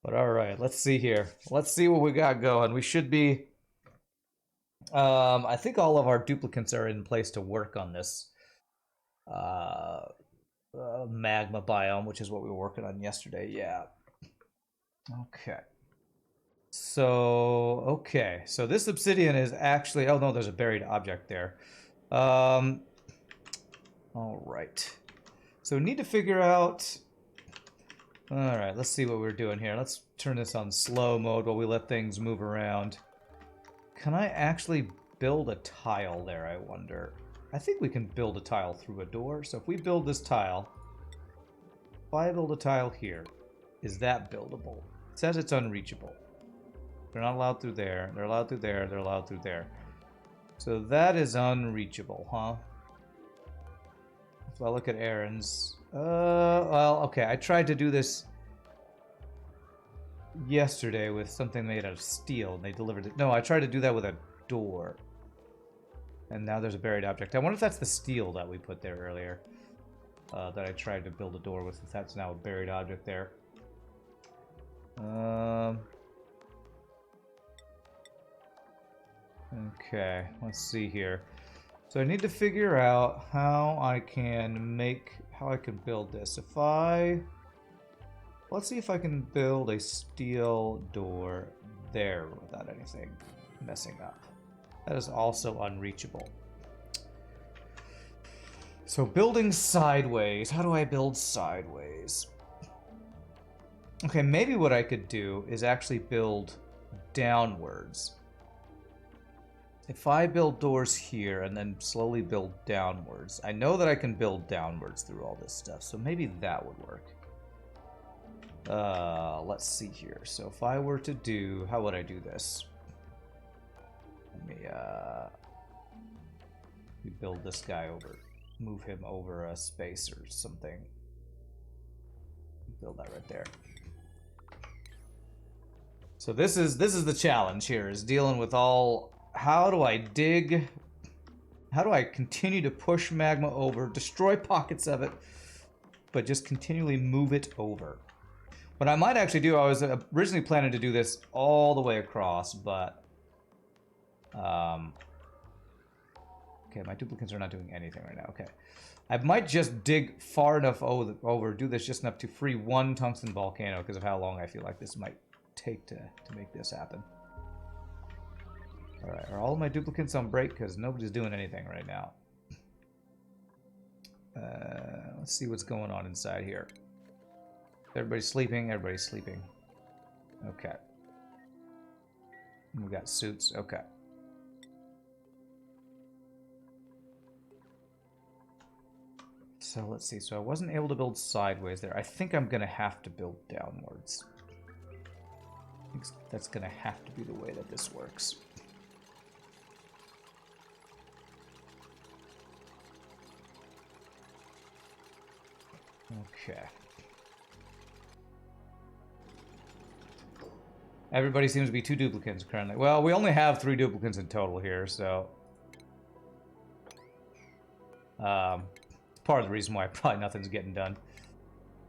But all right, let's see here. Let's see what we got going. We should be. I think all of our duplicates are in place to work on this uh, magma biome, which is what we were working on yesterday. Yeah. Okay. So this obsidian is actually. Oh no, there's a buried object there. Um, all right. So we need to figure out. All right, let's see what we're doing here. Let's turn this on slow mode while we let things move around. Can I actually build a tile there, I wonder? I think we can build a tile through a door. So if we build this tile, if I build a tile here, is that buildable? It says it's unreachable. They're not allowed through there. They're allowed through there. They're allowed through there. So that is unreachable, huh? If I look at Aaron's... well, okay. I tried to do this yesterday with something made out of steel, and they delivered it. No, I tried to do that with a door. And now there's a buried object. I wonder if that's the steel that we put there earlier. That I tried to build a door with. If that's now a buried object there. Okay, let's see here. So I need to figure out how I can build this. Let's see if I can build a steel door there without anything messing up. That is also unreachable. So building sideways. How do I build sideways? Okay, maybe what I could do is actually build downwards. If I build doors here and then slowly build downwards, I know that I can build downwards through all this stuff, so maybe that would work. Let's see here. So if I were to do, how would I do this? Let me build this guy over, move him over a space or something. Build that right there. So this is the challenge here, is dealing with all. How do I dig? How do I continue to push magma over, destroy pockets of it, but just continually move it over? What I might actually do, I was originally planning to do this all the way across, but okay, my duplicates are not doing anything right now. Okay, I might just dig far enough over, do this just enough to free one tungsten volcano because of how long I feel like this might take to make this happen. All right, are all of my duplicates on break? Because nobody's doing anything right now. Let's see what's going on inside here. Everybody's sleeping. Everybody's sleeping. Okay. We got suits. Okay. So let's see. So I wasn't able to build sideways there. I think I'm going to have to build downwards. I think that's going to have to be the way that this works. Okay. Everybody seems to be 2 duplicates currently. Well, we only have 3 duplicates in total here, so... part of the reason why probably nothing's getting done.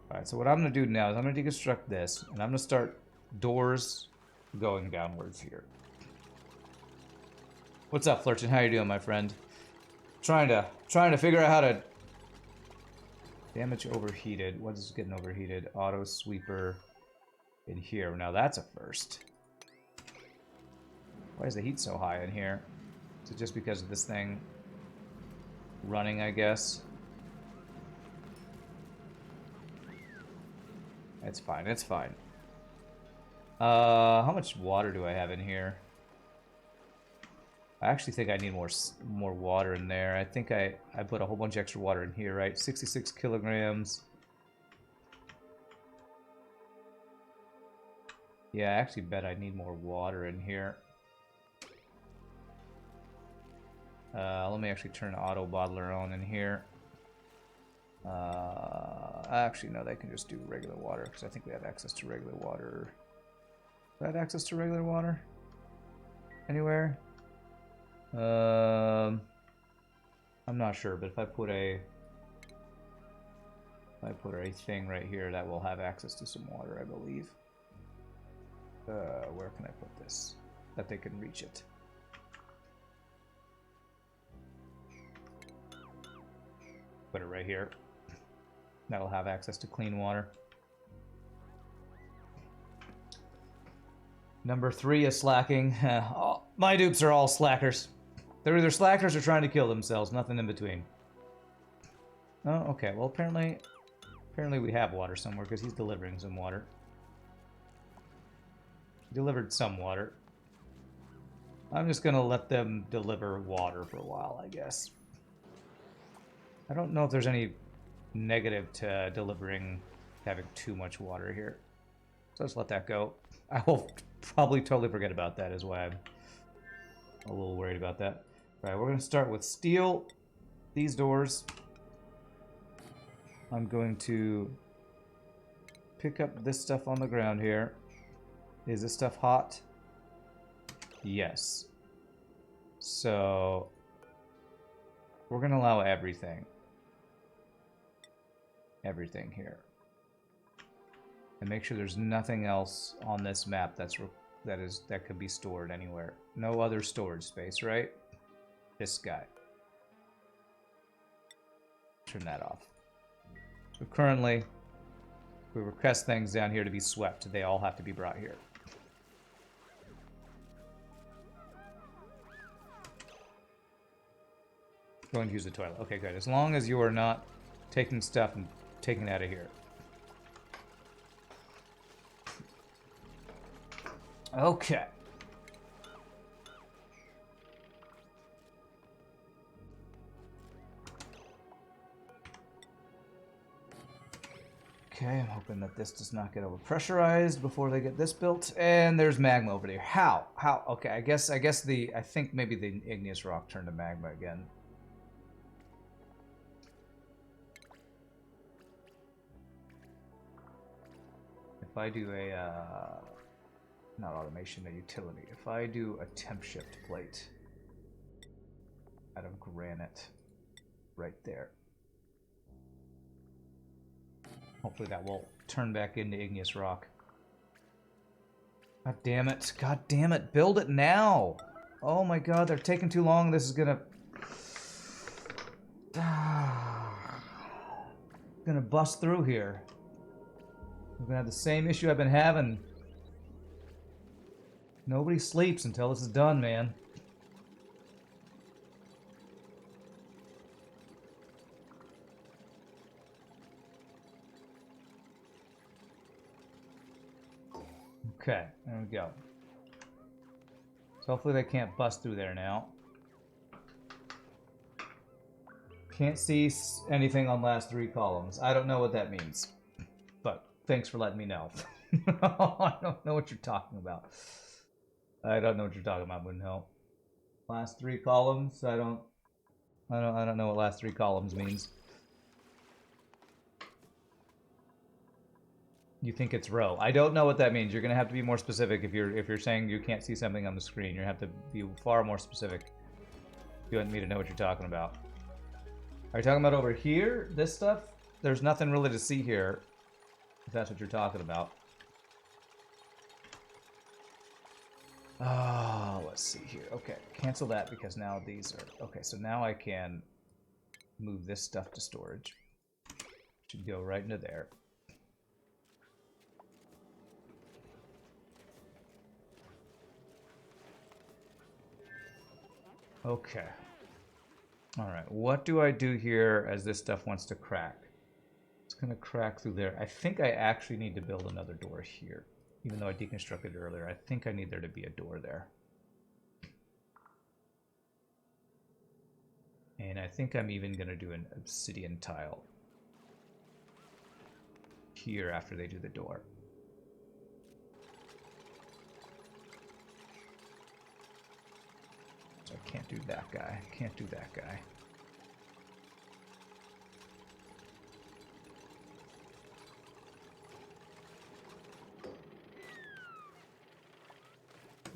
Alright, so what I'm going to do now is I'm going to deconstruct this, and I'm going to start doors going downwards here. What's up, Flurchin? How you doing, my friend? Trying to figure out how to... Damage overheated. What is getting overheated? Auto sweeper in here. Now that's a first. Why is the heat so high in here? Is it just because of this thing running, I guess? It's fine, it's fine. How much water do I have in here? I actually think I need more water in there. I think I put a whole bunch of extra water in here, right? 66 kilograms. Yeah, I actually bet I need more water in here. Let me actually turn the auto bottler on in here. Actually, no, they can just do regular water because I think we have access to regular water. Do I have access to regular water? Anywhere? I'm not sure, but if I put a thing right here, that will have access to some water, I believe. Where can I put this? That they can reach it. Put it right here. That'll have access to clean water. Number 3 is slacking. My dupes are all slackers. They're either slackers or trying to kill themselves. Nothing in between. Oh, okay. Well, apparently we have water somewhere because he's delivering some water. He delivered some water. I'm just gonna let them deliver water for a while, I guess. I don't know if there's any negative to delivering having too much water here. So let's let that go. I will probably totally forget about that, is why I'm a little worried about that. All right, we're going to start with steel. These doors. I'm going to pick up this stuff on the ground here. Is this stuff hot? Yes. So we're going to allow everything. Everything here. And make sure there's nothing else on this map that could be stored anywhere. No other storage space, right? This guy. Turn that off. So currently, we request things down here to be swept. They all have to be brought here. Going to use the toilet. Okay, good. As long as you are not taking stuff and taking it out of here. Okay. Okay, I'm hoping that this does not get overpressurized before they get this built. And there's magma over there. How? How? Okay, I think maybe the igneous rock turned to magma again. If I do a not automation, a utility. If I do a temp shift plate out of granite right there. Hopefully that will turn back into igneous rock. God damn it. God damn it. Build it now. Oh my god, they're taking too long. This is gonna... gonna bust through here. We're gonna have the same issue I've been having. Nobody sleeps until this is done, man. Okay, there we go. So hopefully they can't bust through there now. Can't see anything on last 3 columns. I don't know what that means. But thanks for letting me know. I don't know what you're talking about. I don't know what you're talking about, wouldn't help. Last 3 columns, I don't know what last 3 columns means. You think it's row. I don't know what that means. You're gonna have to be more specific if you're saying you can't see something on the screen. You're gonna have to be far more specific if you want me to know what you're talking about. Are you talking about over here? This stuff? There's nothing really to see here, if that's what you're talking about. Oh, let's see here. Okay, cancel that because now these are... Okay, so now I can move this stuff to storage. Should go right into there. Okay. Alright, what do I do here as this stuff wants to crack? It's gonna crack through there. I think I actually need to build another door here. Even though I deconstructed it earlier, I think I need there to be a door there. And I think I'm even going to do an obsidian tile here after they do the door. So I can't do that guy. Can't do that guy.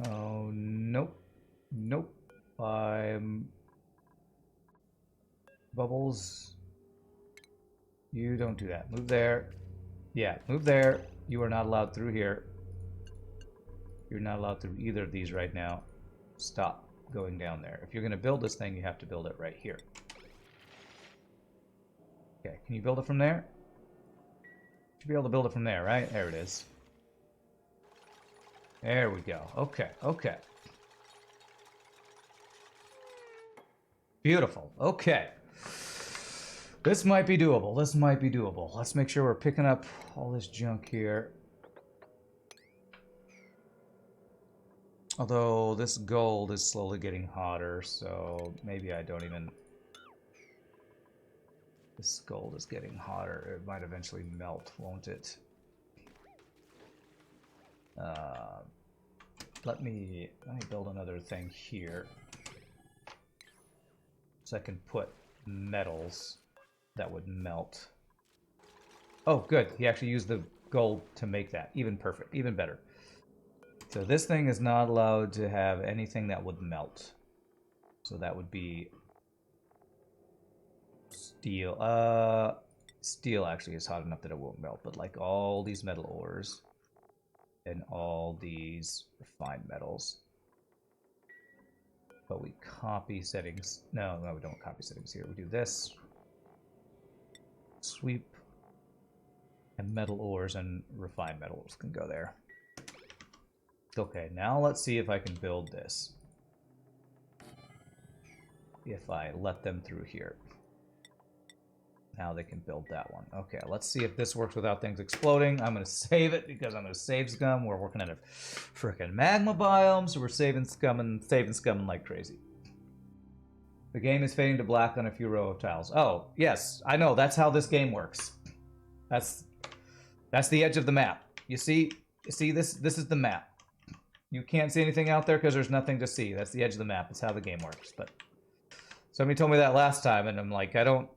Oh, nope. Nope. Bubbles. You don't do that. Move there. Yeah, move there. You are not allowed through here. You're not allowed through either of these right now. Stop going down there. If you're going to build this thing, you have to build it right here. Okay, can you build it from there? Should be able to build it from there, right? There it is. There we go. Okay, okay. Beautiful. Okay. This might be doable. This might be doable. Let's make sure we're picking up all this junk here. Although this gold is slowly getting hotter, so maybe I don't even... This gold is getting hotter. It might eventually melt, won't it? Let me build another thing here. So I can put metals that would melt. Oh, good. He actually used the gold to make that. Even perfect. Even better. So this thing is not allowed to have anything that would melt. So that would be steel. Steel actually is hot enough that it won't melt, but like all these metal ores and all these refined metals. But we copy settings. No, we don't copy settings here. We do this. Sweep. And metal ores and refined metals can go there. Okay, now let's see if I can build this. If I let them through here. Now they can build that one. Okay, let's see if this works without things exploding. I'm going to save it because I'm going to save scum. We're working at a frickin' magma biome, so we're saving scum like crazy. The game is fading to black on a few row of tiles. Oh, yes, I know. That's how this game works. That's the edge of the map. You see this is the map. You can't see anything out there because there's nothing to see. That's the edge of the map. It's how the game works. But somebody told me that last time, and I'm like, I don't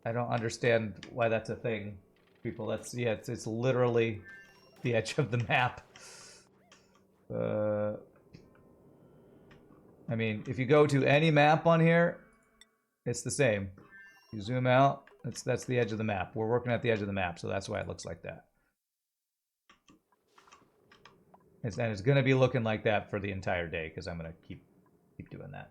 understand why that's a thing, people. That's it's literally the edge of the map. I mean, if you go to any map on here, it's the same. You zoom out, that's the edge of the map. We're working at the edge of the map, so that's why it looks like that. And it's going to be looking like that for the entire day because I'm going to keep doing that.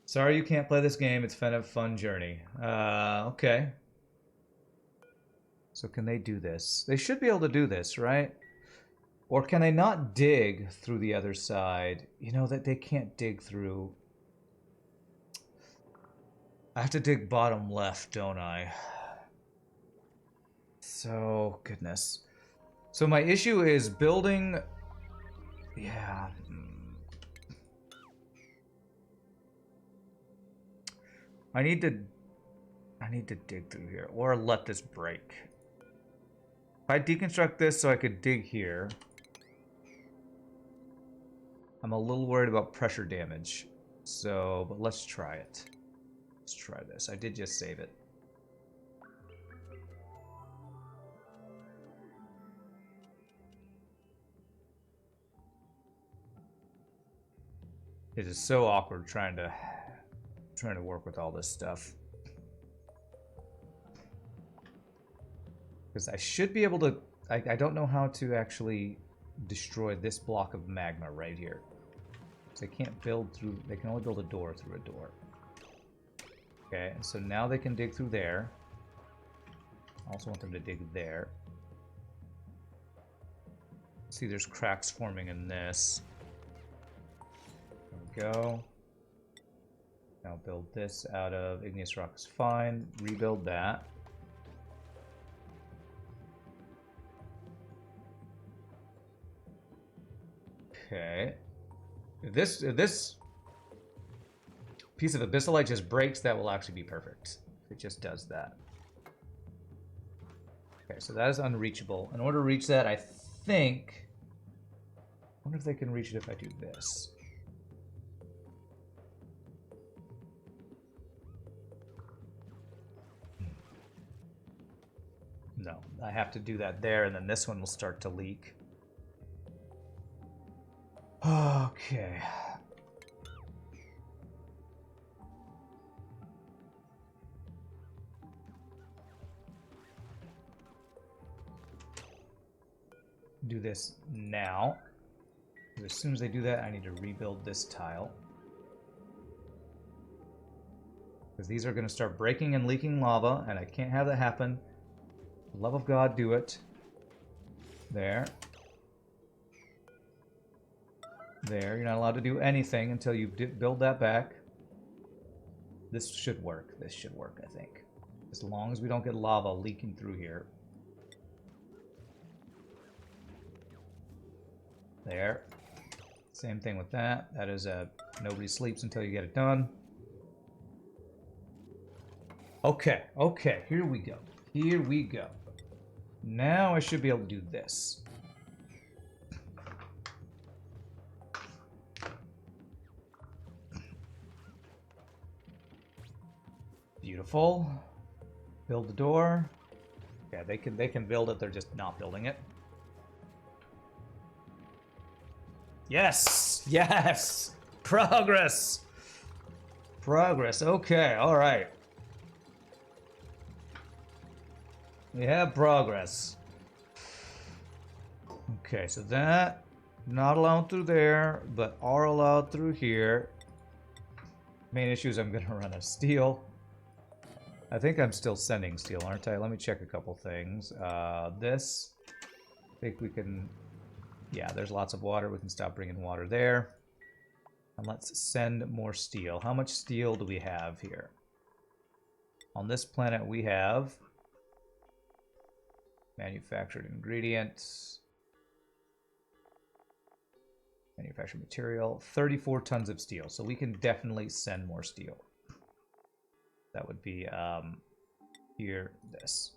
Sorry you can't play this game. It's been a fun journey. Okay. So can they do this? They should be able to do this, right? Or can I not dig through the other side? You know that they can't dig through. I have to dig bottom left, don't I? So, goodness. So my issue is building... Yeah. I need to dig through here, or let this break. If I deconstruct this so I could dig here, I'm a little worried about pressure damage. So, but let's try it. Let's try this. I did just save it. It is so awkward trying to work with all this stuff. Because I should be able to... I don't know how to actually destroy this block of magma right here. So they can't build through... They can only build a door through a door. Okay, and so now they can dig through there. I also want them to dig there. See, there's cracks forming in this. There we go. Now build this out of igneous rock is fine. Rebuild that. Okay. If this piece of abyssalite just breaks, that will actually be perfect. If it just does that. Okay, so that is unreachable. In order to reach that, I think... I wonder if they can reach it if I do this. No, I have to do that there, and then this one will start to leak. Okay. do this now. As soon as they do that, I need to rebuild this tile. Because these are going to start breaking and leaking lava, and I can't have that happen. For the love of God, do it. There. There. You're not allowed to do anything until you build that back. This should work. This should work, I think. As long as we don't get lava leaking through here. There. Same thing with that. That is a nobody sleeps until you get it done. Okay, okay, here we go. Here we go. Now I should be able to do this. Beautiful. Build the door. Yeah, they can build it, they're just not building it. Yes! Yes! Progress! Progress. Okay, alright. We have progress. Okay, so that not allowed through there, but are allowed through here. Main issue is I'm gonna run out of steel. I think I'm still sending steel, aren't I? Let me check a couple things. This, I think we can, yeah, there's lots of water. We can stop bringing water there. And let's send more steel. How much steel do we have here? On this planet we have manufactured ingredients, manufactured material, 34 tons of steel. So we can definitely send more steel. That would be here, this.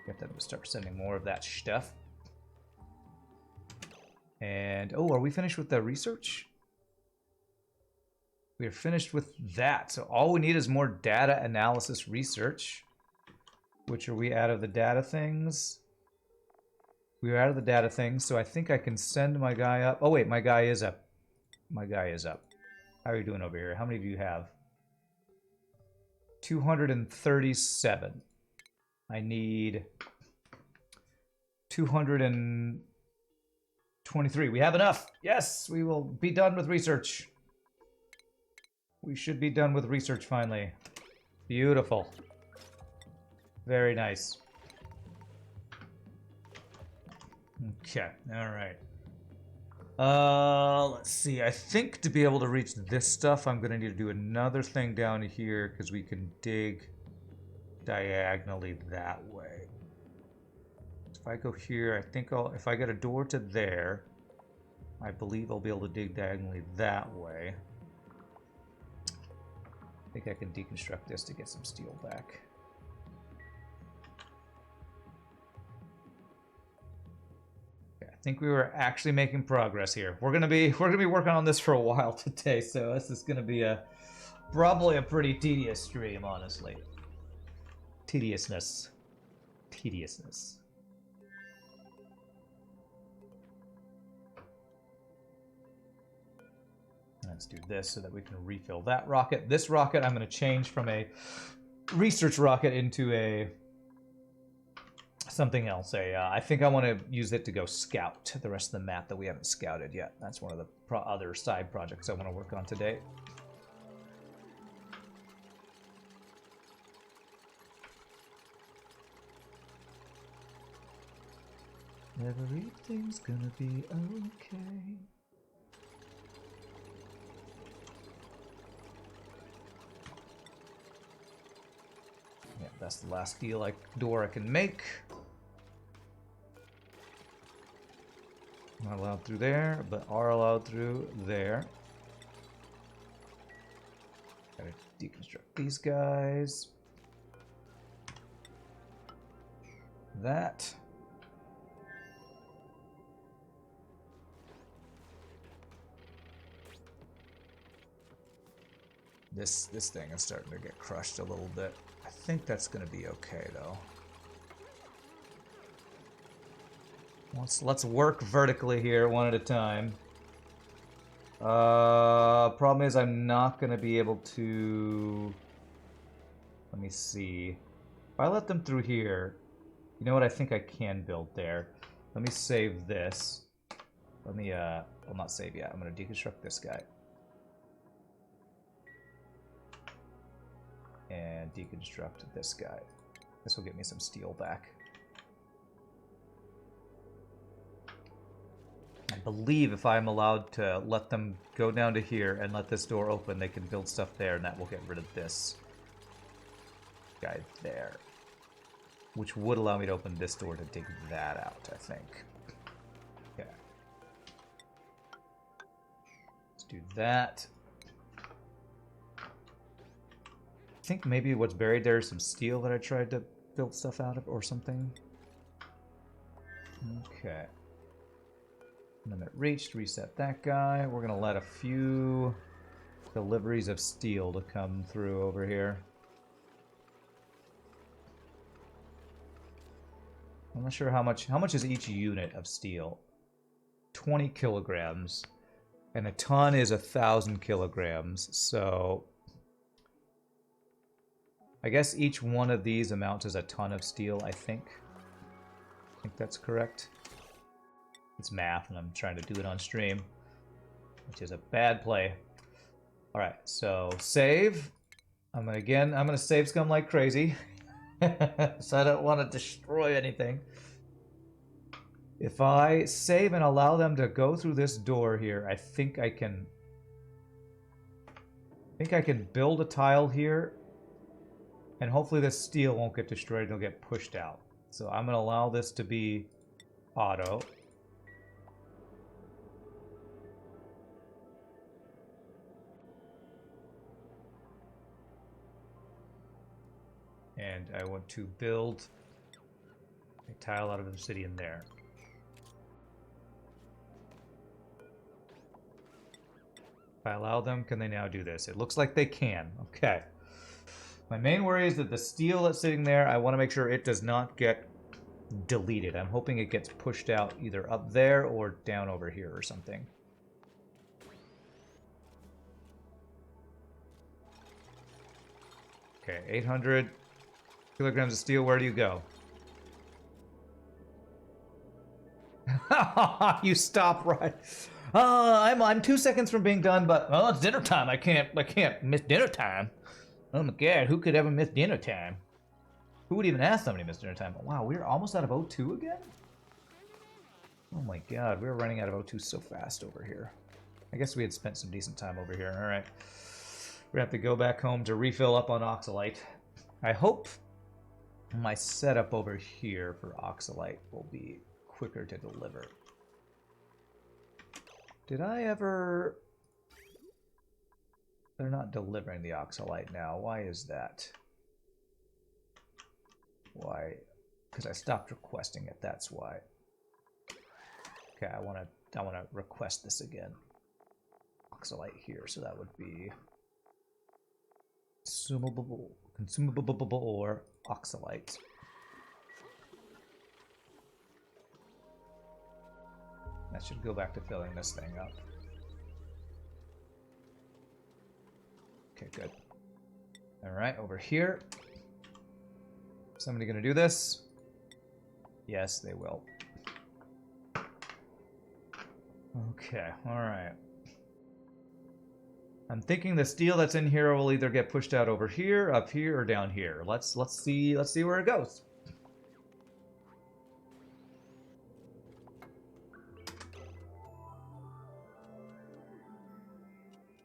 Get them to start sending more of that stuff. And, oh, are we finished with the research? We are finished with that. So all we need is more data analysis research. Which are we out of the data things? We are out of the data things, so I think I can send my guy up. Oh wait, my guy is up. My guy is up. How are you doing over here? How many do you have? 237. I need 223. We have enough. Yes, we will be done with research. We should be done with research finally. Beautiful. Very nice. Okay, alright. Let's see. I think to be able to reach this stuff, I'm going to need to do another thing down here because we can dig diagonally that way. If I go here, I think if I get a door to there, I believe I'll be able to dig diagonally that way. I think I can deconstruct this to get some steel back. I think we were actually making progress here. We're gonna be working on this for a while today, so this is gonna be probably a pretty tedious stream, honestly. Tediousness. Let's do this so that we can refill that rocket. This rocket I'm gonna change from a research rocket into a something else. I think I want to use it to go scout the rest of the map that we haven't scouted yet. That's one of the other side projects I want to work on today. Everything's gonna be okay. Yeah, that's the last door I can make. Not allowed through there, but are allowed through there. Gotta deconstruct these guys. That. This thing is starting to get crushed a little bit. I think that's gonna be okay though. Let's work vertically here, one at a time. Problem is I'm not gonna be able to. Let me see. If I let them through here, you know what? I think I can build there. Let me save this. Let me, well, not save yet. I'm going to deconstruct this guy. And deconstruct this guy. This will get me some steel back. I believe if I'm allowed to let them go down to here and let this door open, they can build stuff there, and that will get rid of this guy there. Which would allow me to open this door to dig that out, I think. Okay. Let's do that. I think maybe what's buried there is some steel that I tried to build stuff out of or something. Okay. Limit reached, reset that guy. We're gonna let a few deliveries of steel to come through over here. I'm not sure how much is each unit of steel. 20 kilograms. And a ton is 1,000 kilograms, so I guess each one of these amounts as a ton of steel, I think. I think that's correct. It's math, and I'm trying to do it on stream, which is a bad play. All right, so save. I'm gonna save scum like crazy, so I don't want to destroy anything. If I save and allow them to go through this door here, I think I can build a tile here, and hopefully this steel won't get destroyed. It'll get pushed out. So I'm gonna allow this to be auto. And I want to build a tile out of obsidian there. If I allow them, can they now do this? It looks like they can. Okay. My main worry is that the steel that's sitting there, I want to make sure it does not get deleted. I'm hoping it gets pushed out either up there or down over here or something. Okay, 800 kilograms of steel. Where do you go? You stop right. I'm 2 seconds from being done, but oh, it's dinner time. I can't miss dinner time. Oh my god, who could ever miss dinner time? Who would even ask somebody to miss dinner time? Wow, we're almost out of O2 again? Oh my god, we're running out of O2 so fast over here. I guess we had spent some decent time over here. Alright. We're gonna have to go back home to refill up on oxalite. I hope my setup over here for oxalite will be quicker to deliver. Did I ever... They're not delivering the oxalite now. Why is that? Why? Because I stopped requesting it, that's why. Okay, I wanna request this again. Oxalite here, so that would be consumable or oxalite. That should go back to filling this thing up. Okay, good. Alright, over here. Somebody gonna do this? Yes, they will. Okay, alright. I'm thinking the steel that's in here will either get pushed out over here, up here, or down here. Let's see where it goes.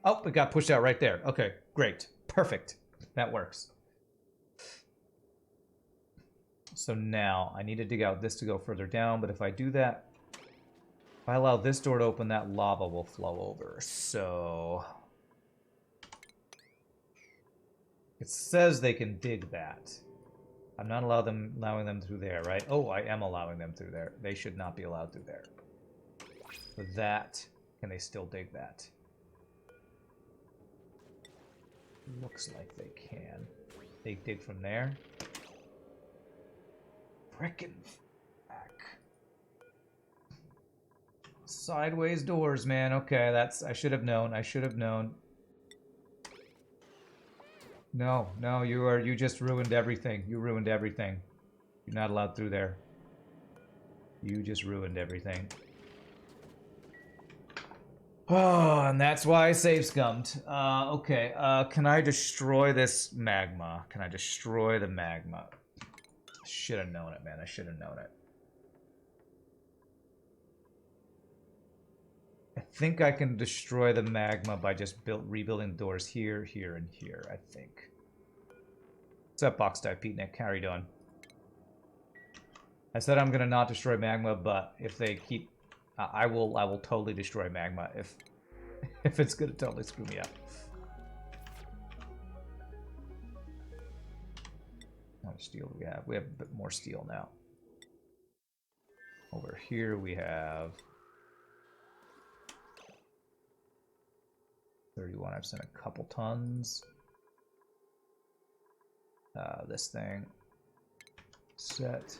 Oh, it got pushed out right there. Okay, great. Perfect. That works. So now, I need to dig out this to go further down, but if I do that, if I allow this door to open, that lava will flow over. So... It says they can dig that. I'm not allowing them through there, right? Oh, I am allowing them through there. They should not be allowed through there. With that, can they still dig that? Looks like they can. They dig from there. Frickin' back. Sideways doors, man. Okay, that's... I should have known. I should have known. No, no, you just ruined everything. You ruined everything. You're not allowed through there. You just ruined everything. Oh, and that's why I save scummed. Okay, can I destroy this magma? Can I destroy the magma? Should have known it, man. I should have known it. I think I can destroy the magma by just rebuilding doors here, here, and here, I think. What's up, Box Type Pete? How are you doing? I said I'm gonna not destroy magma, but if they keep... I will totally destroy magma if it's gonna totally screw me up. How much steel do we have? We have a bit more steel now. Over here we have 31. I've sent a couple tons. This thing set.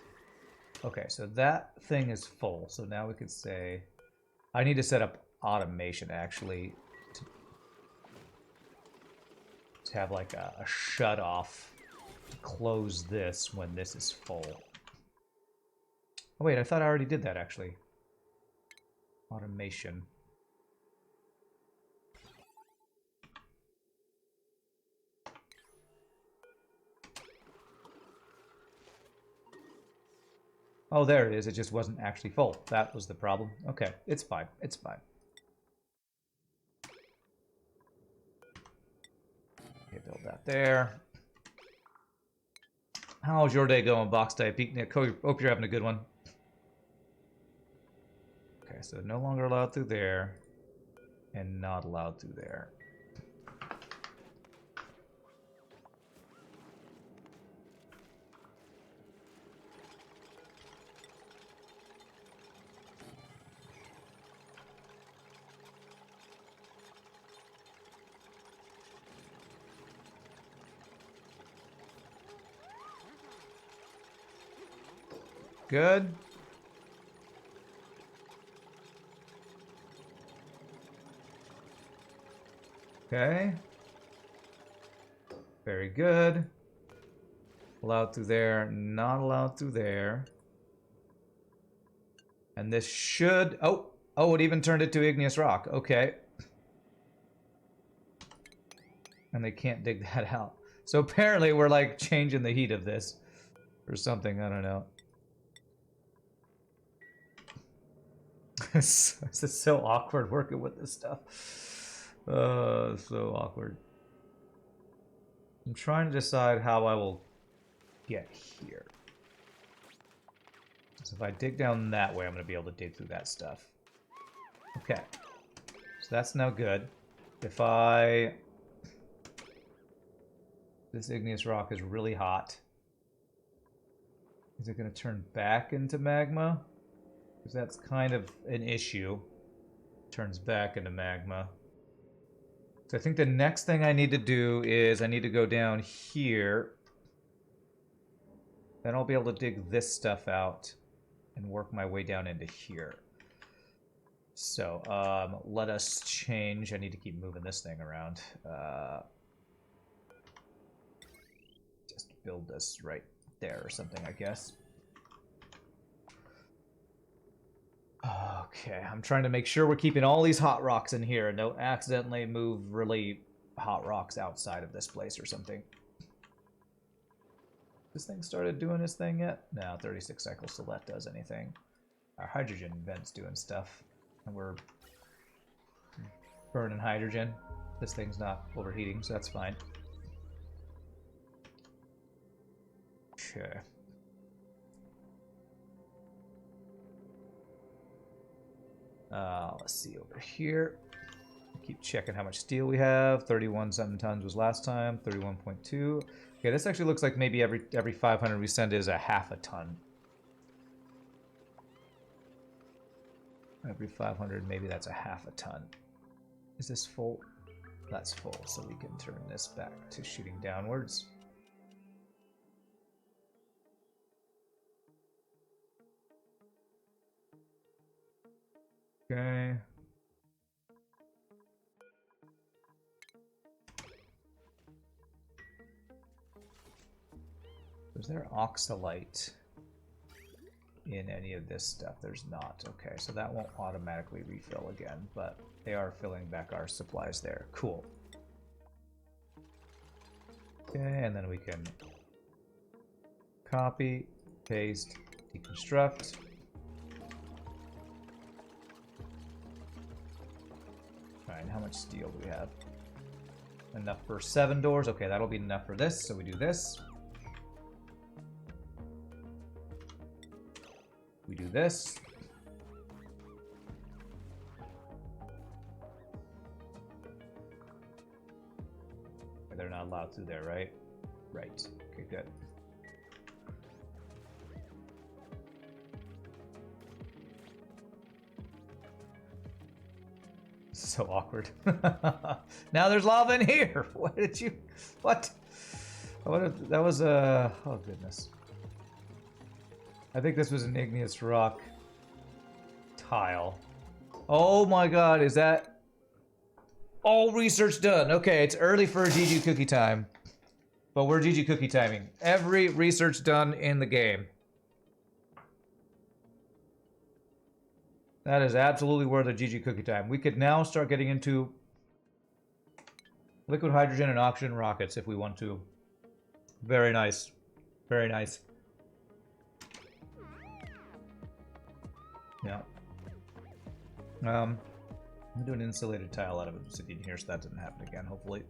Okay, so that thing is full. So now we could say I need to set up automation actually to have like a shut off to close this when this is full. Oh wait, I thought I already did that actually. Automation. Oh, there it is. It just wasn't actually full. That was the problem. Okay, it's fine. It's fine. Okay, build that there. How's your day going, Box Type? Hope you're having a good one. Okay, so no longer allowed through there, and not allowed through there. Good. Okay. Very good. Allowed through there, not allowed through there. And this should... Oh, it even turned it to igneous rock. Okay. And they can't dig that out. So apparently we're like changing the heat of this or something. I don't know. This is so awkward working with this stuff. So awkward. I'm trying to decide how I will get here. So if I dig down that way, I'm going to be able to dig through that stuff. Okay. So that's now good. If I... This igneous rock is really hot. Is it going to turn back into magma? Because that's kind of an issue. Turns back into magma. So I think the next thing I need to do is I need to go down here. Then I'll be able to dig this stuff out and work my way down into here. So let us change. I need to keep moving this thing around. Just build this right there or something, I guess. Okay, I'm trying to make sure we're keeping all these hot rocks in here and don't accidentally move really hot rocks outside of this place or something. This thing started doing this thing yet? No, 36 cycles till that does anything. Our hydrogen vent's doing stuff. And we're burning hydrogen. This thing's not overheating, so that's fine. Okay. Let's see over here. Keep checking how much steel we have. 31 something tons was last time. 31.2. Okay, this actually looks like maybe every 500 we send is a half a ton. Every 500, maybe that's a half a ton. Is this full? That's full, so we can turn this back to shooting downwards. Okay. Was there oxalite in any of this stuff. There's not. Okay, so that won't automatically refill again, but they are filling back our supplies there. Cool. Okay, and then we can copy, paste, deconstruct. Alright, how much steel do we have? Enough for 7 doors. Okay, that'll be enough for this, so we do this. We do this. They're not allowed through there, right? Right. Okay, good. So awkward. Now there's lava in here. What did you? What? That was a. Oh goodness. I think this was an igneous rock tile. Oh my god, is that all research done? Okay, it's early for GG cookie time. But we're GG cookie timing. Every research done in the game. That is absolutely worth a GG cookie time. We could now start getting into liquid hydrogen and oxygen rockets if we want to. Very nice. Very nice. Yeah. I'm gonna do an insulated tile out of obsidian here so that doesn't happen again, hopefully.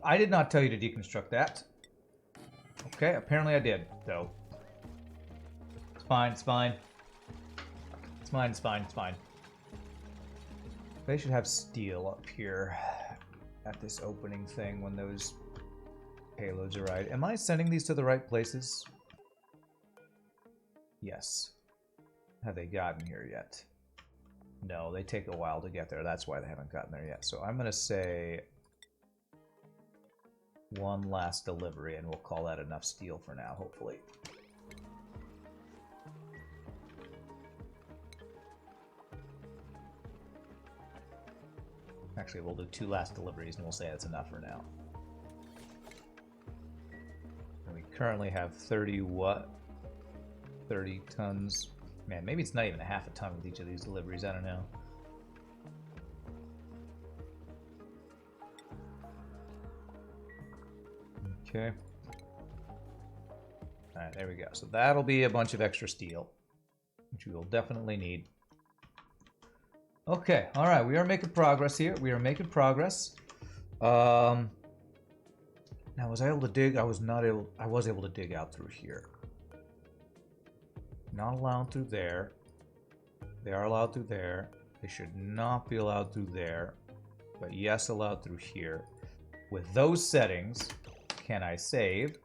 I did not tell you to deconstruct that. Okay, apparently I did, though. It's fine, it's fine. It's fine, it's fine, it's fine. They should have steel up here at this opening thing when those payloads arrive. Am I sending these to the right places? Yes. Have they gotten here yet? No, they take a while to get there. That's why they haven't gotten there yet. So I'm going to say one last delivery, and we'll call that enough steel for now, hopefully. Actually, we'll do 2 last deliveries, and we'll say that's enough for now. And we currently have 30 what? 30 tons. Man, maybe it's not even a half a ton with each of these deliveries, I don't know. Okay. Alright, there we go. So that'll be a bunch of extra steel, which we will definitely need. Okay, alright, we are making progress here. We are making progress. Now, was I able to dig? I was able to dig out through here. Not allowed through there. They are allowed through there. They should not be allowed through there. But yes, allowed through here. With those settings, can I save?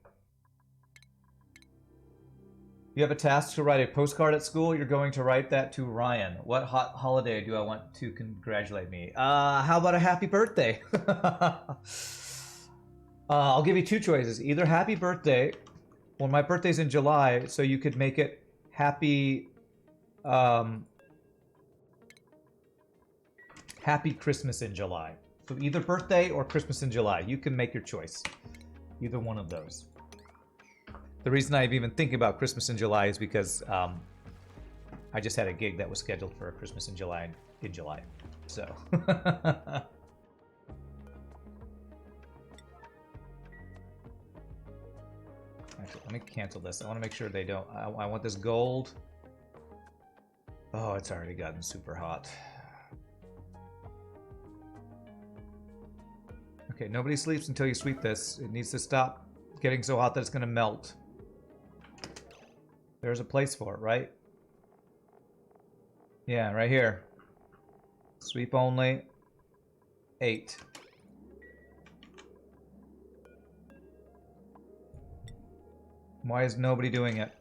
You have a task to write a postcard at school. You're going to write that to Ryan. What holiday do I want to congratulate me? How about a happy birthday? I'll give you 2 choices. Either happy birthday, well, my birthday's in July, so you could make it happy, happy Christmas in July. So either birthday or Christmas in July. You can make your choice. Either one of those. The reason I'm even thinking about Christmas in July is because I just had a gig that was scheduled for Christmas in July. So. Actually, let me cancel this. I want to make sure they don't. I want this gold. Oh, it's already gotten super hot. Okay, nobody sleeps until you sweep this. It needs to stop getting so hot that it's going to melt. There's a place for it, right? Yeah, right here. Sweep only. 8. Why is nobody doing it?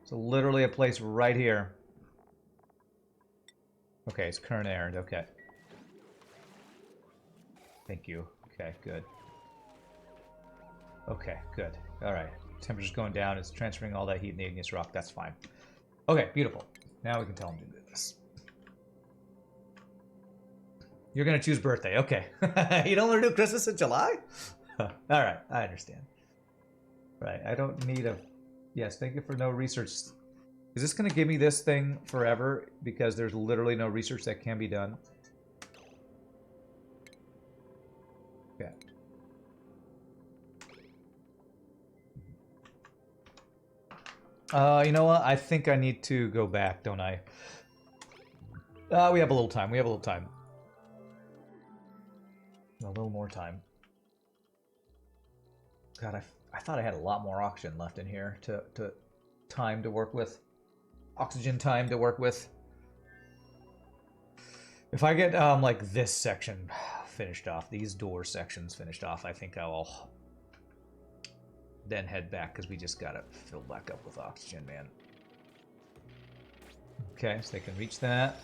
It's So literally a place right here. Okay, it's current errand. Okay. Thank you. Okay, good. Okay, good. All right. Temperature's going down. It's transferring all that heat in the igneous rock. That's fine. Okay, beautiful. Now we can tell him to do this. You're going to choose birthday. Okay. You don't want to do Christmas in July? All right, I understand. Right, I don't need a... Yes, thank you for no research. Is this going to give me this thing forever? Because there's literally no research that can be done. Okay. You know what? I think I need to go back, don't I? We have a little time. We have a little time. A little more time. God, I thought I had a lot more oxygen left in here to time to work with. Oxygen time to work with. If I get like this section finished off, these door sections finished off, I think I'll then head back because we just gotta fill back up with oxygen, man. Okay, so they can reach that.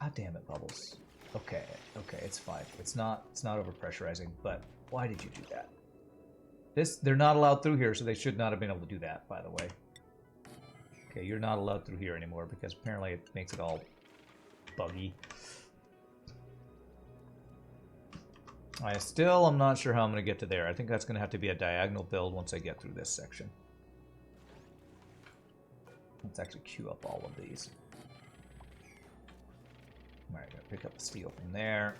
God damn it, Bubbles. Okay, okay, it's fine. It's not overpressurizing, but why did you do that? They're not allowed through here, so they should not have been able to do that, by the way. Okay, you're not allowed through here anymore because apparently it makes it all buggy. I still am not sure how I'm going to get to there. I think that's going to have to be a diagonal build once I get through this section. Let's actually queue up all of these. Alright, gotta pick up the steel from there.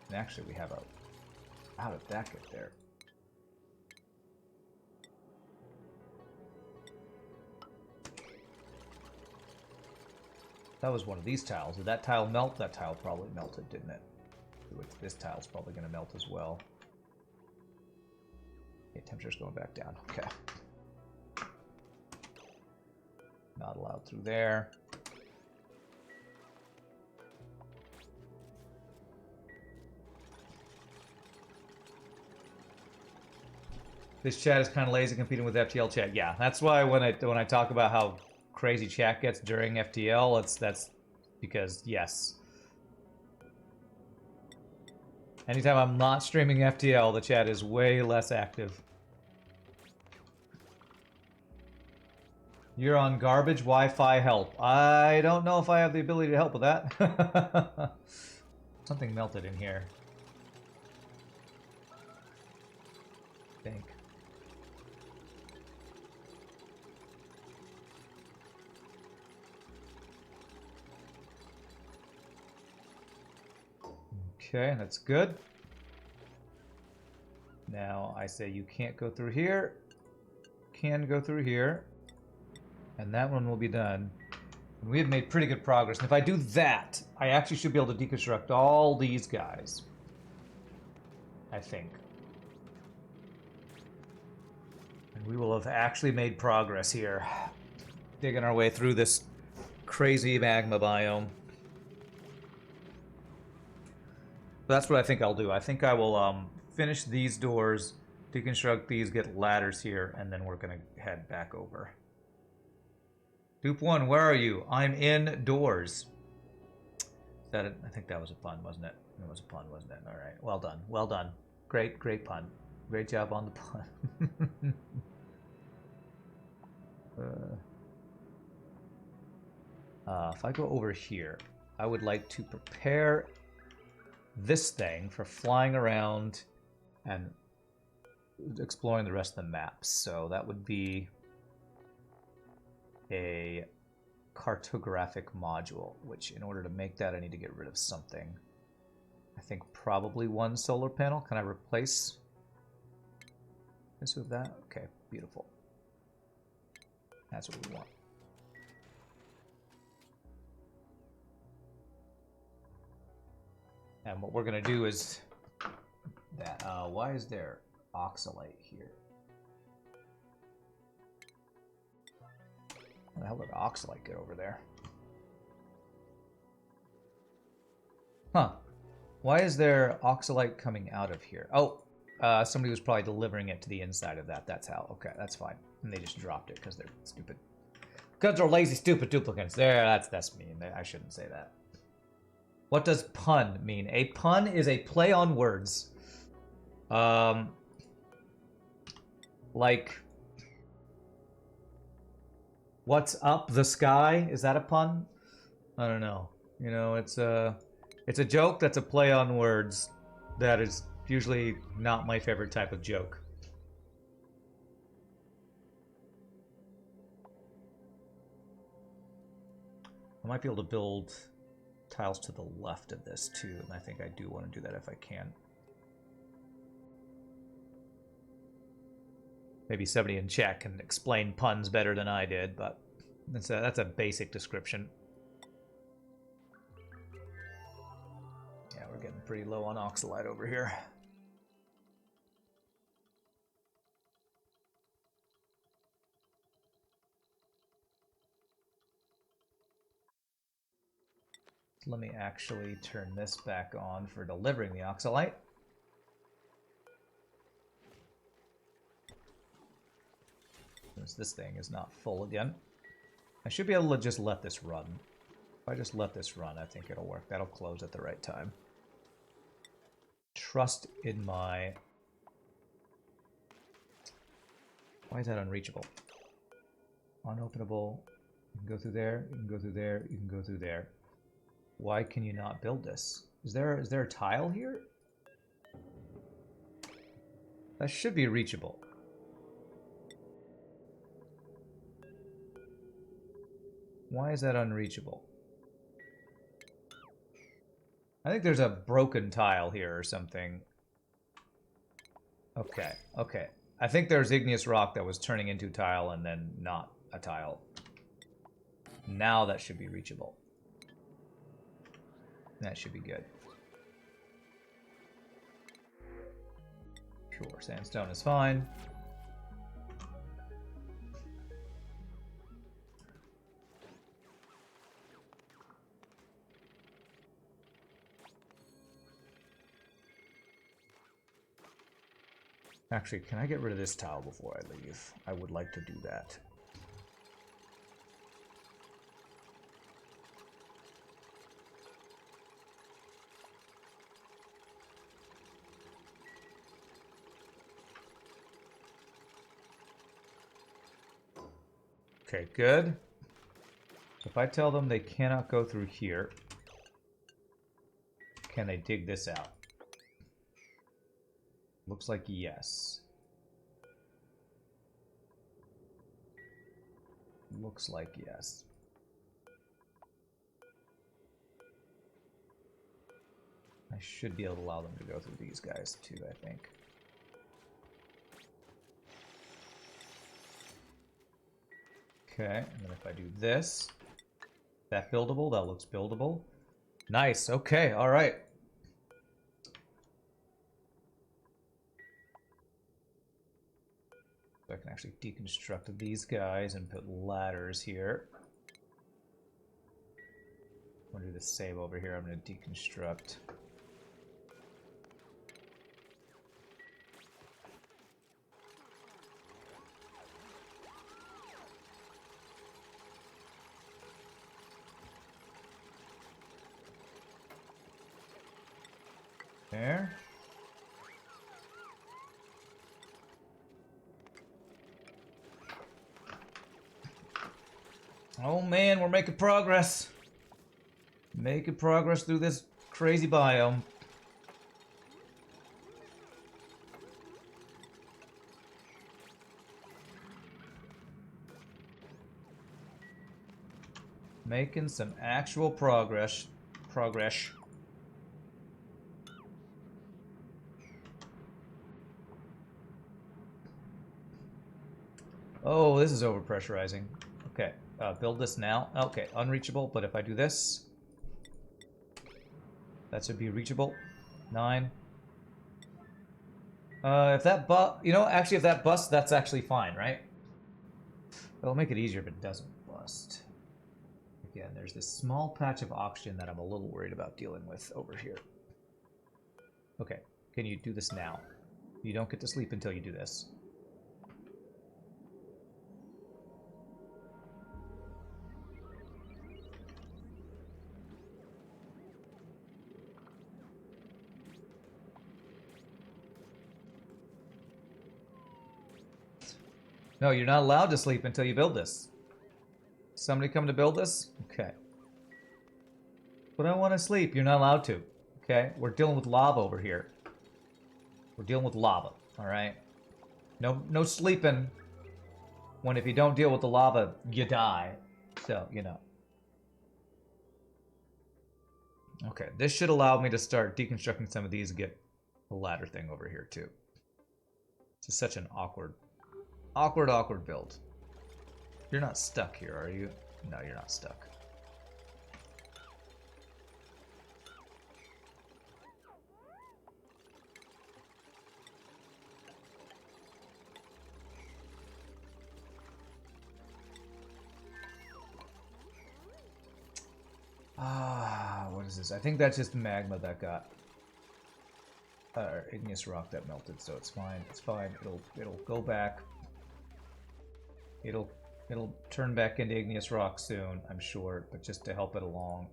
And actually we have a... How did that get there? That was one of these tiles. Did that tile melt? That tile probably melted, didn't it? This tile's probably going to melt as well. Okay, temperature's going back down. Okay. Not allowed through there. This chat is kind of lazy competing with FTL chat. Yeah, that's why when I talk about how crazy chat gets during FTL, that's because yes. Anytime I'm not streaming FTL, the chat is way less active. You're on garbage Wi-Fi help. I don't know if I have the ability to help with that. Something melted in here. I think. Okay, that's good. Now I say you can't go through here. Can go through here. And that one will be done. And we have made pretty good progress. And if I do that, I actually should be able to deconstruct all these guys. I think. And we will have actually made progress here. Digging our way through this crazy magma biome. That's what I think I'll do. I think I will finish these doors, deconstruct these, get ladders here, and then we're going to head back over. Dupe 1, where are you? I'm indoors. Is that it? I think that was a pun, wasn't it? It was a pun, wasn't it? All right. Well done. Well done. Great, great pun. Great job on the pun. If I go over here, I would like to prepare this thing for flying around and exploring the rest of the maps. So that would be a cartographic module, which in order to make that, I need to get rid of something. I think probably one solar panel. Can I replace this with that? Okay, beautiful. That's what we want. And what we're going to do is that. Why is there oxalate here? How the hell did oxalate get over there? Huh. Why is there oxalite coming out of here? Oh, somebody was probably delivering it to the inside of that. That's how. Okay, that's fine. And they just dropped it because they're stupid. Because they're lazy, stupid duplicants. There, that's mean. I shouldn't say that. What does pun mean? A pun is a play on words. Like, what's up the sky? Is that a pun? I don't know. You know, it's a joke that's a play on words that is usually not my favorite type of joke. I might be able to build tiles to the left of this too, and I think I do want to do that if I can. Maybe somebody in chat can explain puns better than I did, but that's a basic description. Yeah, we're getting pretty low on oxalite over here. Let me actually turn this back on for delivering the oxalite. Since this thing is not full again. I should be able to just let this run. If I just let this run, I think it'll work. That'll close at the right time. Trust in my... Why is that unreachable? Unopenable. You can go through there, you can go through there, you can go through there. Why can you not build this? Is there a tile here? That should be reachable. Why is that unreachable? I think there's a broken tile here or something. Okay, okay. I think there's igneous rock that was turning into tile and then not a tile. Now that should be reachable. That should be good. Sure, sandstone is fine. Actually, can I get rid of this tile before I leave? I would like to do that. Okay, good. If I tell them they cannot go through here, can they dig this out? Looks like yes. Looks like yes. I should be able to allow them to go through these guys too, I think. Okay, and then if I do this, that buildable, that looks buildable. Nice, okay, all right. So I can actually deconstruct these guys and put ladders here. I'm gonna do the save over here. I'm gonna deconstruct. There. Oh man, we're making progress. Making progress through this crazy biome. Making some actual progress. Oh, this is overpressurizing. Okay, build this now. Okay, unreachable, but if I do this, that should be reachable. 9. If that actually if that busts, that's actually fine, right? It'll make it easier if it doesn't bust. Again, there's this small patch of oxygen that I'm a little worried about dealing with over here. Okay, can you do this now? You don't get to sleep until you do this. No, you're not allowed to sleep until you build this. Somebody come to build this? Okay. But I want to sleep. You're not allowed to. Okay? We're dealing with lava over here. We're dealing with lava. Alright? No sleeping when if you don't deal with the lava, you die. So, you know. Okay, this should allow me to start deconstructing some of these and get a ladder thing over here too. This is such an awkward build. You're not stuck here, are you? No, you're not stuck. What is this? I think that's just magma that got igneous rock that melted, so it's fine. It's fine. It'll go back. It'll turn back into igneous rock soon, I'm sure, but just to help it along.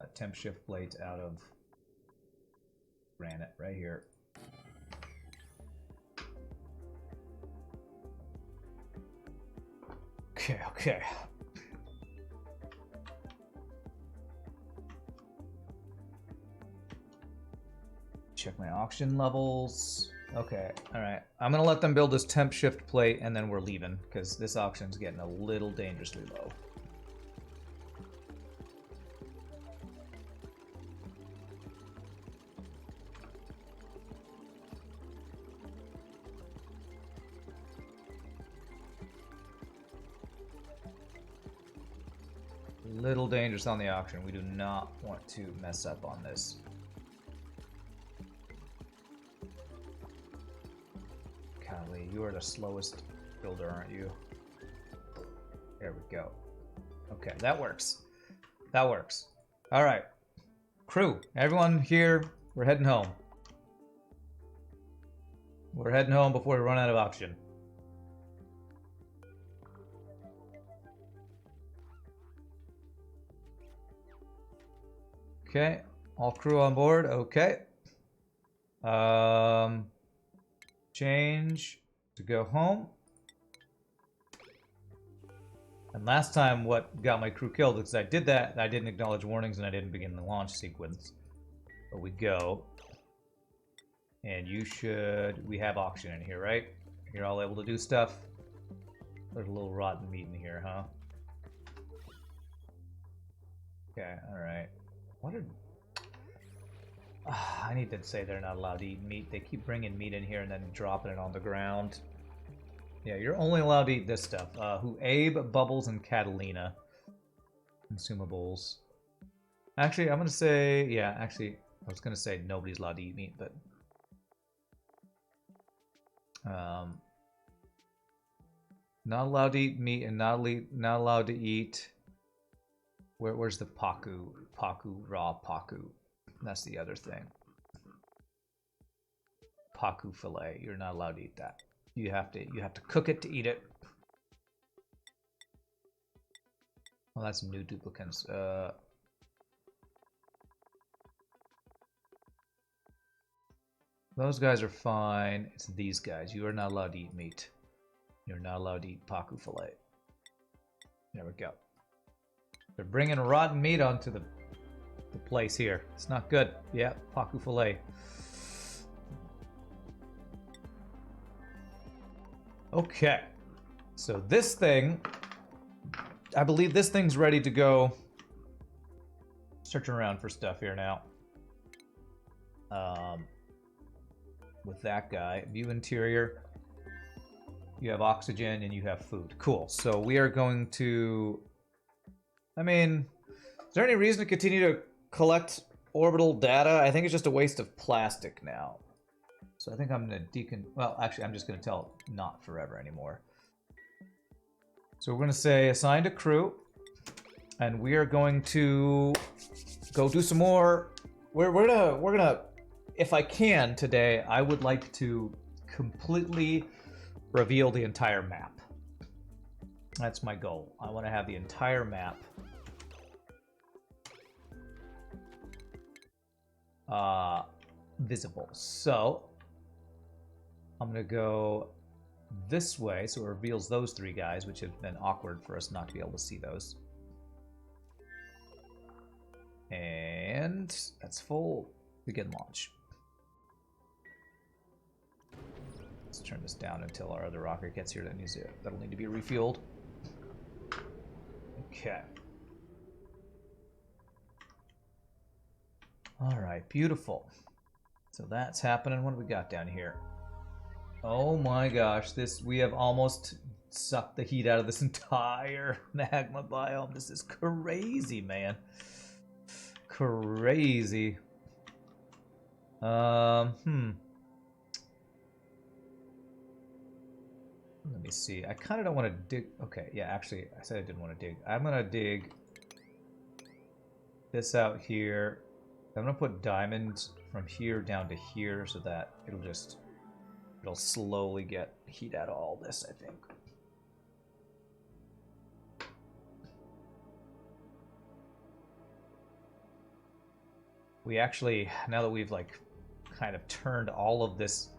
A temp shift plate out of granite right here. Okay. Check my oxygen levels. Okay, alright. I'm gonna let them build this temp shift plate and then we're leaving, because this oxygen's getting a little dangerously low. Little dangerous on the oxygen. We do not want to mess up on this. Golly, you are the slowest builder, aren't you? There we go. Okay, that works. That works. All right. Crew, everyone here, we're heading home. We're heading home before we run out of oxygen. Okay, all crew on board. Okay. Change to go home. And last time what got my crew killed is I did that, I didn't acknowledge warnings and I didn't begin the launch sequence. But we go. And we have oxygen in here, right? You're all able to do stuff. There's a little rotten meat in here, huh? Okay, alright. I need to say they're not allowed to eat meat. They keep bringing meat in here and then dropping it on the ground. Yeah, you're only allowed to eat this stuff. Abe, Bubbles, and Catalina. Consumables. Actually, I'm going to say... Yeah, actually, I was going to say nobody's allowed to eat meat, but... not allowed to eat meat and not allowed to eat... Where's the Paku? Raw Paku. That's the other thing. Paku fillet. You're not allowed to eat that. You have to cook it to eat it. Well, that's new duplicants. Those guys are fine. It's these guys. You are not allowed to eat meat. You're not allowed to eat Paku fillet. There we go. They're bringing rotten meat onto the place here. It's not good. Yeah, Paku fillet. Okay. So this thing, I believe this thing's ready to go. Searching around for stuff here now. With that guy. View interior. You have oxygen and you have food. Cool. So we are going to... I mean, is there any reason to continue to collect orbital data? I think it's just a waste of plastic now. So I think I'm going to well, actually, I'm just going to tell it not forever anymore. So we're going to say assign to crew. And we are going to go do some more we're gonna, if I can today, I would like to completely reveal the entire map. That's my goal. I want to have the entire map visible. So I'm gonna go this way, so it reveals those three guys, which have been awkward for us not to be able to see those. And that's full. Begin launch. Let's turn this down until our other rocket gets here. That'll need to be refueled. Okay. All right, beautiful. So that's happening. What do we got down here? Oh my gosh, we have almost sucked the heat out of this entire magma biome. This is crazy, man. Crazy. Let me see. I kind of don't want to dig. Okay, yeah, actually, I said I didn't want to dig. I'm going to dig this out here. I'm going to put diamonds from here down to here so that it'll slowly get heat out of all this, I think. We actually, now that we've like kind of turned all of this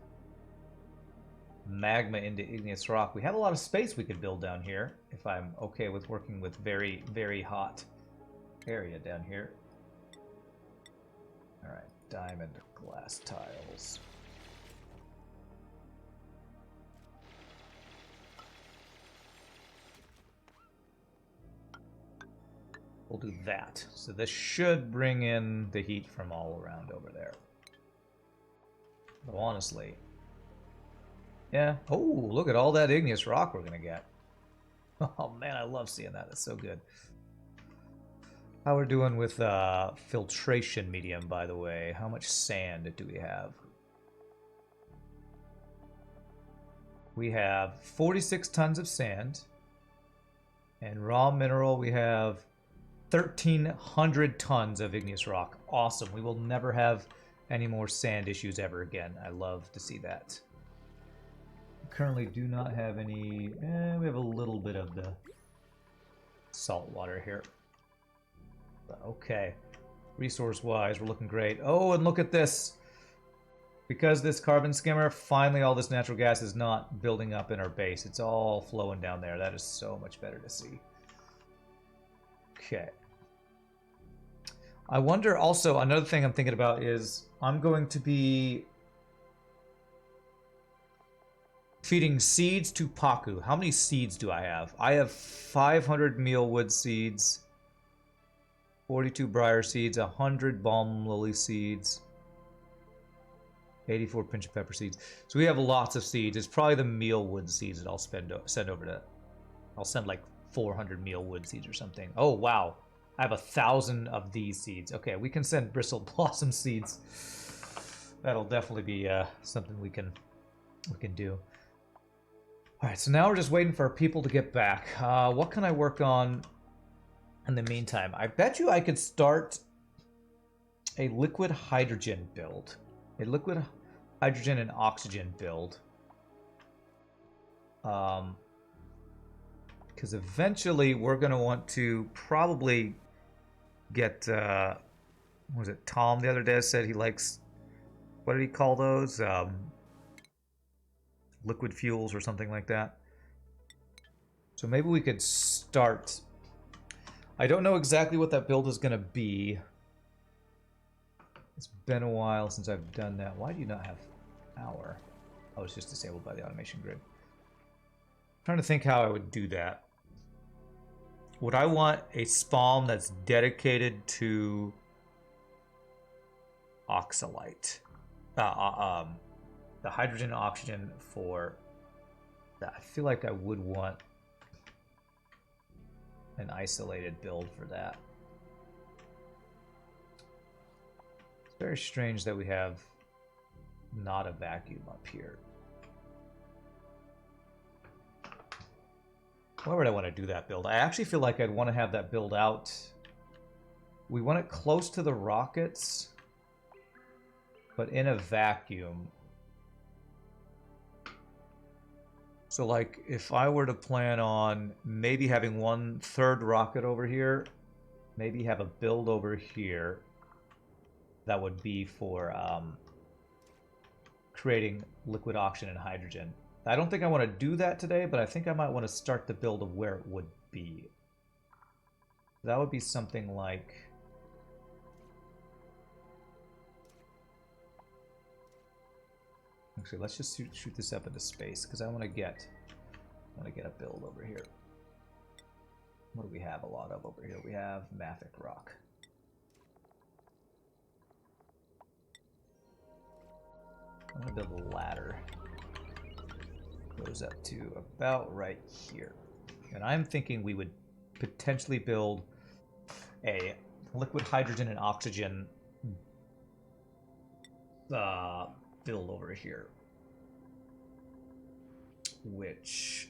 magma into igneous rock, we have a lot of space we could build down here if I'm okay with working with very, very hot area down here. All right, diamond glass tiles. We'll do that. So this should bring in the heat from all around over there. But honestly, yeah. Oh, look at all that igneous rock we're gonna get. Oh man, I love seeing that. That's so good. How we're doing with filtration medium, by the way. How much sand do we have? We have 46 tons of sand. And raw mineral, we have 1,300 tons of igneous rock. Awesome. We will never have any more sand issues ever again. I love to see that. We currently do not have any... we have a little bit of the salt water here. But okay. Resource-wise, we're looking great. Oh, and look at this. Because this carbon skimmer, finally all this natural gas is not building up in our base. It's all flowing down there. That is so much better to see. Okay. I wonder also, another thing I'm thinking about is I'm going to be feeding seeds to Paku. How many seeds do I have? I have 500 mealwood seeds, 42 briar seeds, 100 balm lily seeds, 84 pinch of pepper seeds. So we have lots of seeds. It's probably the mealwood seeds that I'll send over to... I'll send like 400 mealwood seeds or something. Oh, wow. I have 1,000 of these seeds. Okay, we can send bristle blossom seeds. That'll definitely be something we can do. All right, so now we're just waiting for our people to get back. What can I work on in the meantime? I bet you I could start a liquid hydrogen build. A liquid hydrogen and oxygen build. Because eventually we're going to want to probably get, what was it, Tom the other day said he likes, what did he call those? Liquid fuels or something like that. So maybe we could start. I don't know exactly what that build is going to be. It's been a while since I've done that. Why do you not have power? Oh, it's just disabled by the automation grid. I'm trying to think how I would do that. Would I want a spawn that's dedicated to oxalite? The hydrogen and oxygen for that. I feel like I would want an isolated build for that. It's very strange that we have not a vacuum up here. Why would I want to do that build? I actually feel like I'd want to have that build out. We want it close to the rockets. but in a vacuum. So like if I were to plan on maybe having 1/3 rocket over here, maybe have a build over here that would be for creating liquid oxygen and hydrogen. I don't think I want to do that today, but I think I might want to start the build of where it would be. That would be something like... Actually, let's just shoot this up into space because I want to get a build over here. What do we have a lot of over here? We have mafic rock. I'm going to build a ladder. Goes up to about right here. And I'm thinking we would potentially build a liquid hydrogen and oxygen build over here. Which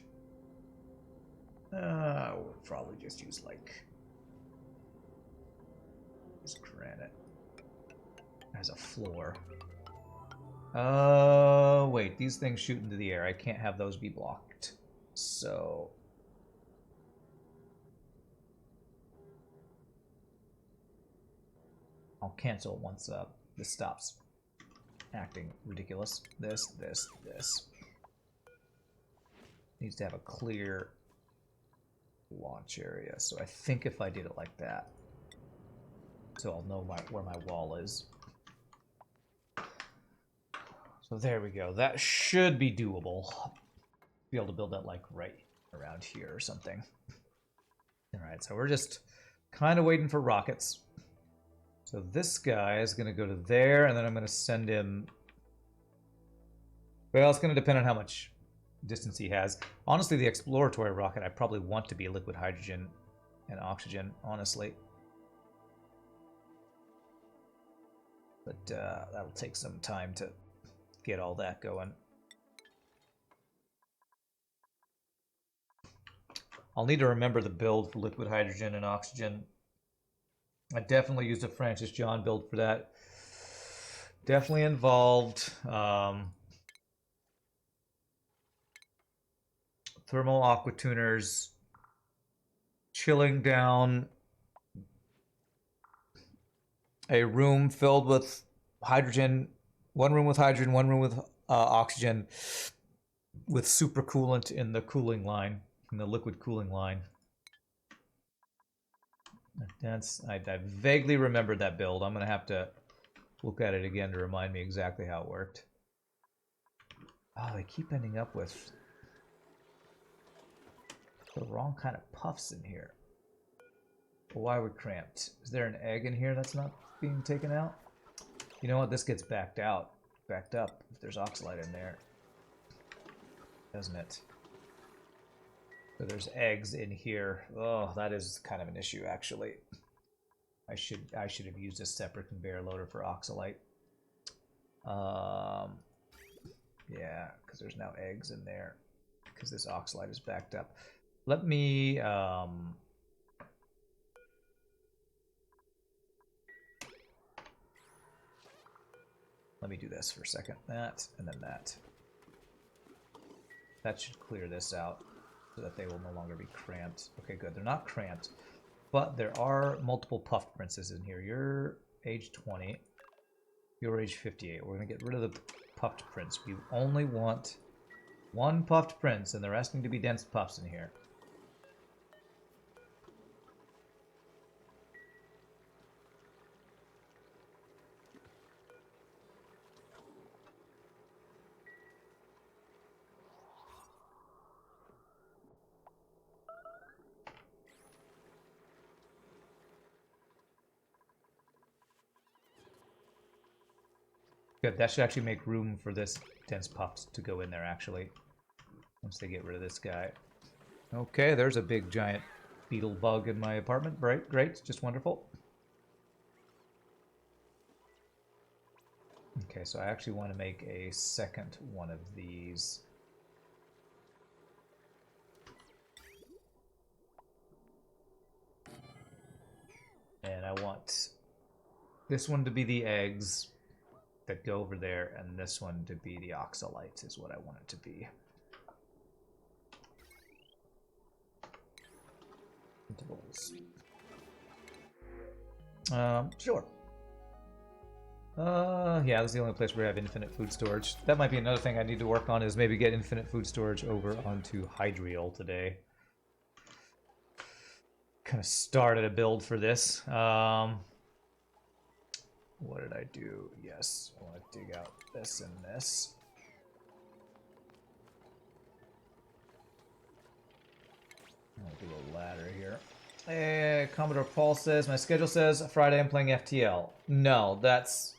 we'll probably just use like this granite as a floor. Wait, these things shoot into the air. I can't have those be blocked. So I'll cancel once this stops acting ridiculous. This. Needs to have a clear launch area. So I think if I did it like that, so I'll know where my wall is. So there we go. That should be doable. Be able to build that like right around here or something. Alright, so we're just kind of waiting for rockets. So this guy is going to go to there, and then I'm going to send him... Well, it's going to depend on how much distance he has. Honestly, the exploratory rocket I probably want to be liquid hydrogen and oxygen, honestly. But that'll take some time to get all that going. I'll need to remember the build for liquid hydrogen and oxygen. I definitely used a Francis John build for that. Definitely involved thermal aqua tuners, chilling down a room filled with hydrogen, one room with hydrogen, one room with oxygen, with supercoolant in the cooling line, in the liquid cooling line. I vaguely remembered that build. I'm gonna have to look at it again to remind me exactly how it worked. Oh, they keep ending up with the wrong kind of puffs in here. Well, why are we cramped? Is there an egg in here that's not being taken out? You know what? This gets backed up if there's oxalite in there, doesn't it? So there's eggs in here. Oh, that is kind of an issue, actually. I should have used a separate conveyor loader for oxalite. Yeah, because there's now eggs in there because this oxalite is backed up. Let me do this for a second. That, and then that. That should clear this out so that they will no longer be cramped. Okay, good. They're not cramped, but there are multiple puffed princes in here. You're age 20. You're age 58. We're going to get rid of the puffed prince. We only want one puffed prince, and the rest need to be dense puffs in here. Good, that should actually make room for this dense puffs to go in there, actually. Once they get rid of this guy. Okay, there's a big giant beetle bug in my apartment. Great, great, just wonderful. Okay, so I actually want to make a second one of these. And I want this one to be the eggs. that go over there, and this one to be the oxalite is what I want it to be. Intervals. Sure. Yeah, this is the only place where we have infinite food storage. That might be another thing I need to work on, is maybe get infinite food storage over onto Hydriel today. Kind of started a build for this. What did I do? Yes, I want to dig out this and this. I'll do a ladder here. Hey, Commodore Paul says, my schedule says Friday I'm playing FTL. No, that's...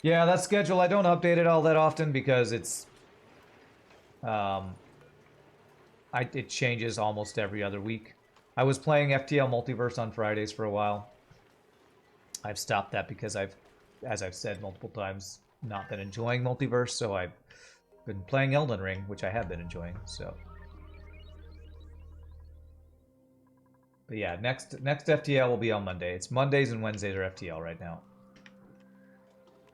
Yeah, that schedule, I don't update it all that often because it's... it changes almost every other week. I was playing FTL Multiverse on Fridays for a while. I've stopped that because I've, as I've said multiple times, not been enjoying Multiverse, so I've been playing Elden Ring, which I have been enjoying, so... But yeah, next FTL will be on Monday. It's Mondays and Wednesdays are FTL right now.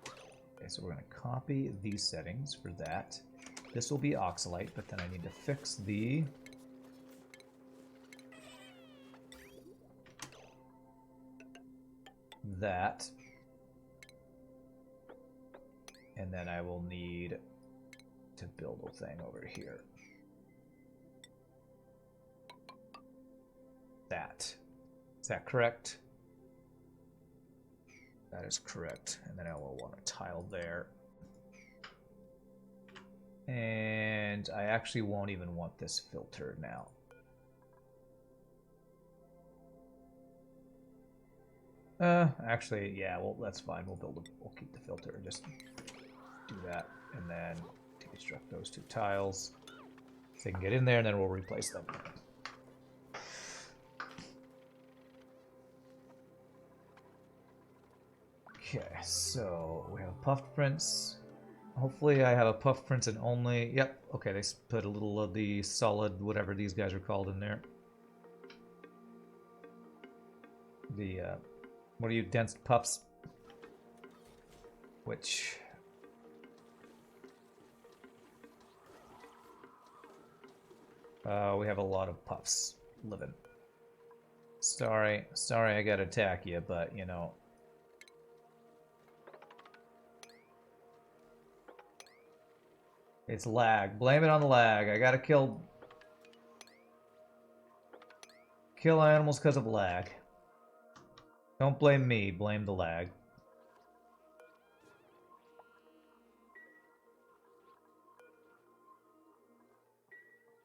Okay, so we're going to copy these settings for that. This will be oxalite, but then I need to fix the... that. And then I will need to build a thing over here. That. Is that correct? That is correct. And then I will want a tile there. And I actually won't even want this filter now. Actually, yeah, well, that's fine. We'll keep the filter and just do that. And then deconstruct those two tiles. So they can get in there, and then we'll replace them. Okay, so we have puffed prints. Hopefully I have a puffed prints and only... Yep, okay, they put a little of the solid, whatever these guys are called, in there. The, what are you, dense puffs? Which... we have a lot of puffs living. Sorry I gotta attack you, but, you know... It's lag. Blame it on the lag. I gotta kill animals because of lag. Don't blame me. Blame the lag.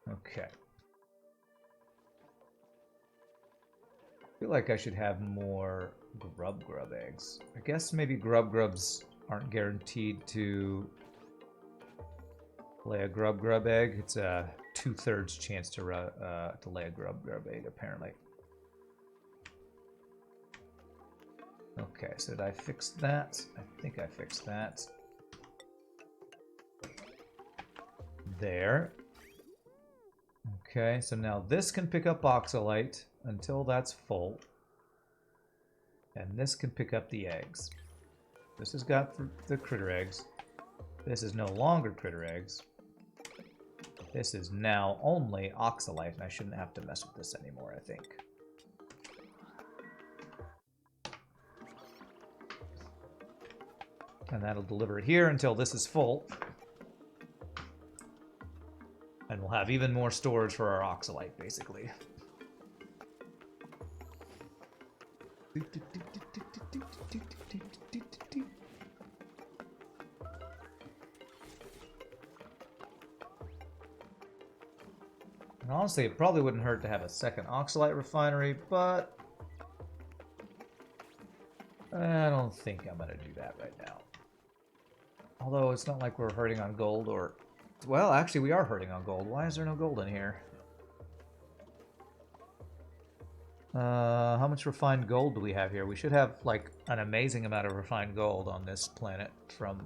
Okay. I feel like I should have more grub eggs. I guess maybe grubs aren't guaranteed to lay a grub egg. It's a 2/3 chance to lay a grub egg, apparently. Okay, so did I fix that? I think I fixed that. There. Okay, so now this can pick up oxalite until that's full. And this can pick up the eggs. This has got the critter eggs. This is no longer critter eggs. This is now only oxalite, and I shouldn't have to mess with this anymore, I think. And that'll deliver it here until this is full. And we'll have even more storage for our oxalite, basically. And honestly, it probably wouldn't hurt to have a second oxalite refinery, but I don't think I'm going to do that right now. Although it's not like we're hurting on gold or... Well, actually, we are hurting on gold. Why is there no gold in here? How much refined gold do we have here? We should have, like, an amazing amount of refined gold on this planet from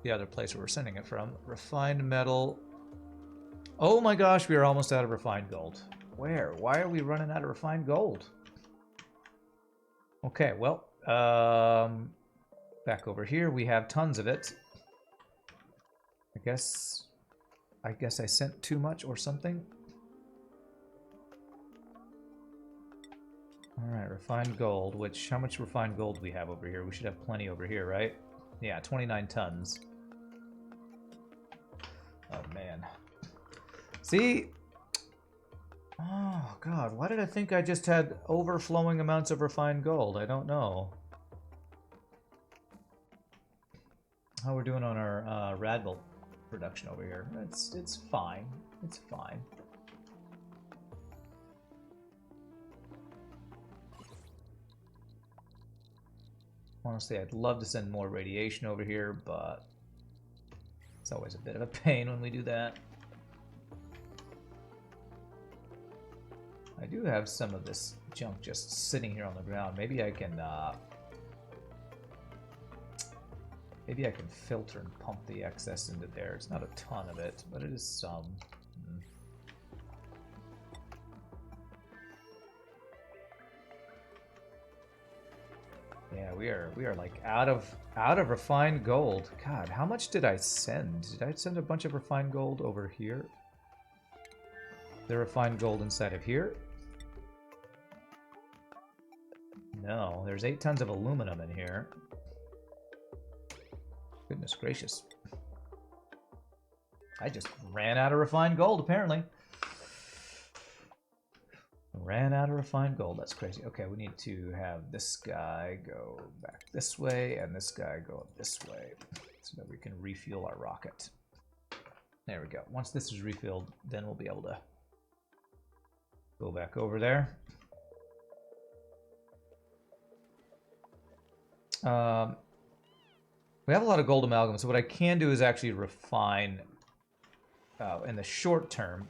the other place where we're sending it from. Refined metal... Oh my gosh, we are almost out of refined gold. Where? Why are we running out of refined gold? Okay, well, Back over here, we have tons of it. I guess I sent too much or something. Alright, refined gold, which, how much refined gold do we have over here? We should have plenty over here, right? Yeah, 29 tons. Oh, man. See? Oh, God, why did I think I just had overflowing amounts of refined gold? I don't know. How we're doing on our Radbolt production over here. It's fine. It's fine. Honestly, I'd love to send more radiation over here, but it's always a bit of a pain when we do that. I do have some of this junk just sitting here on the ground. Maybe I can filter and pump the excess into there. It's not a ton of it, but it is some. Yeah, we are like out of refined gold. God, how much did I send? Did I send a bunch of refined gold over here? The refined gold inside of here? No, there's 8 tons of aluminum in here. Goodness gracious. I just ran out of refined gold, apparently. Ran out of refined gold. That's crazy. Okay, we need to have this guy go back this way and this guy go up this way so that we can refuel our rocket. There we go. Once this is refilled, then we'll be able to go back over there. We have a lot of gold amalgam, so what I can do is actually refine in the short term.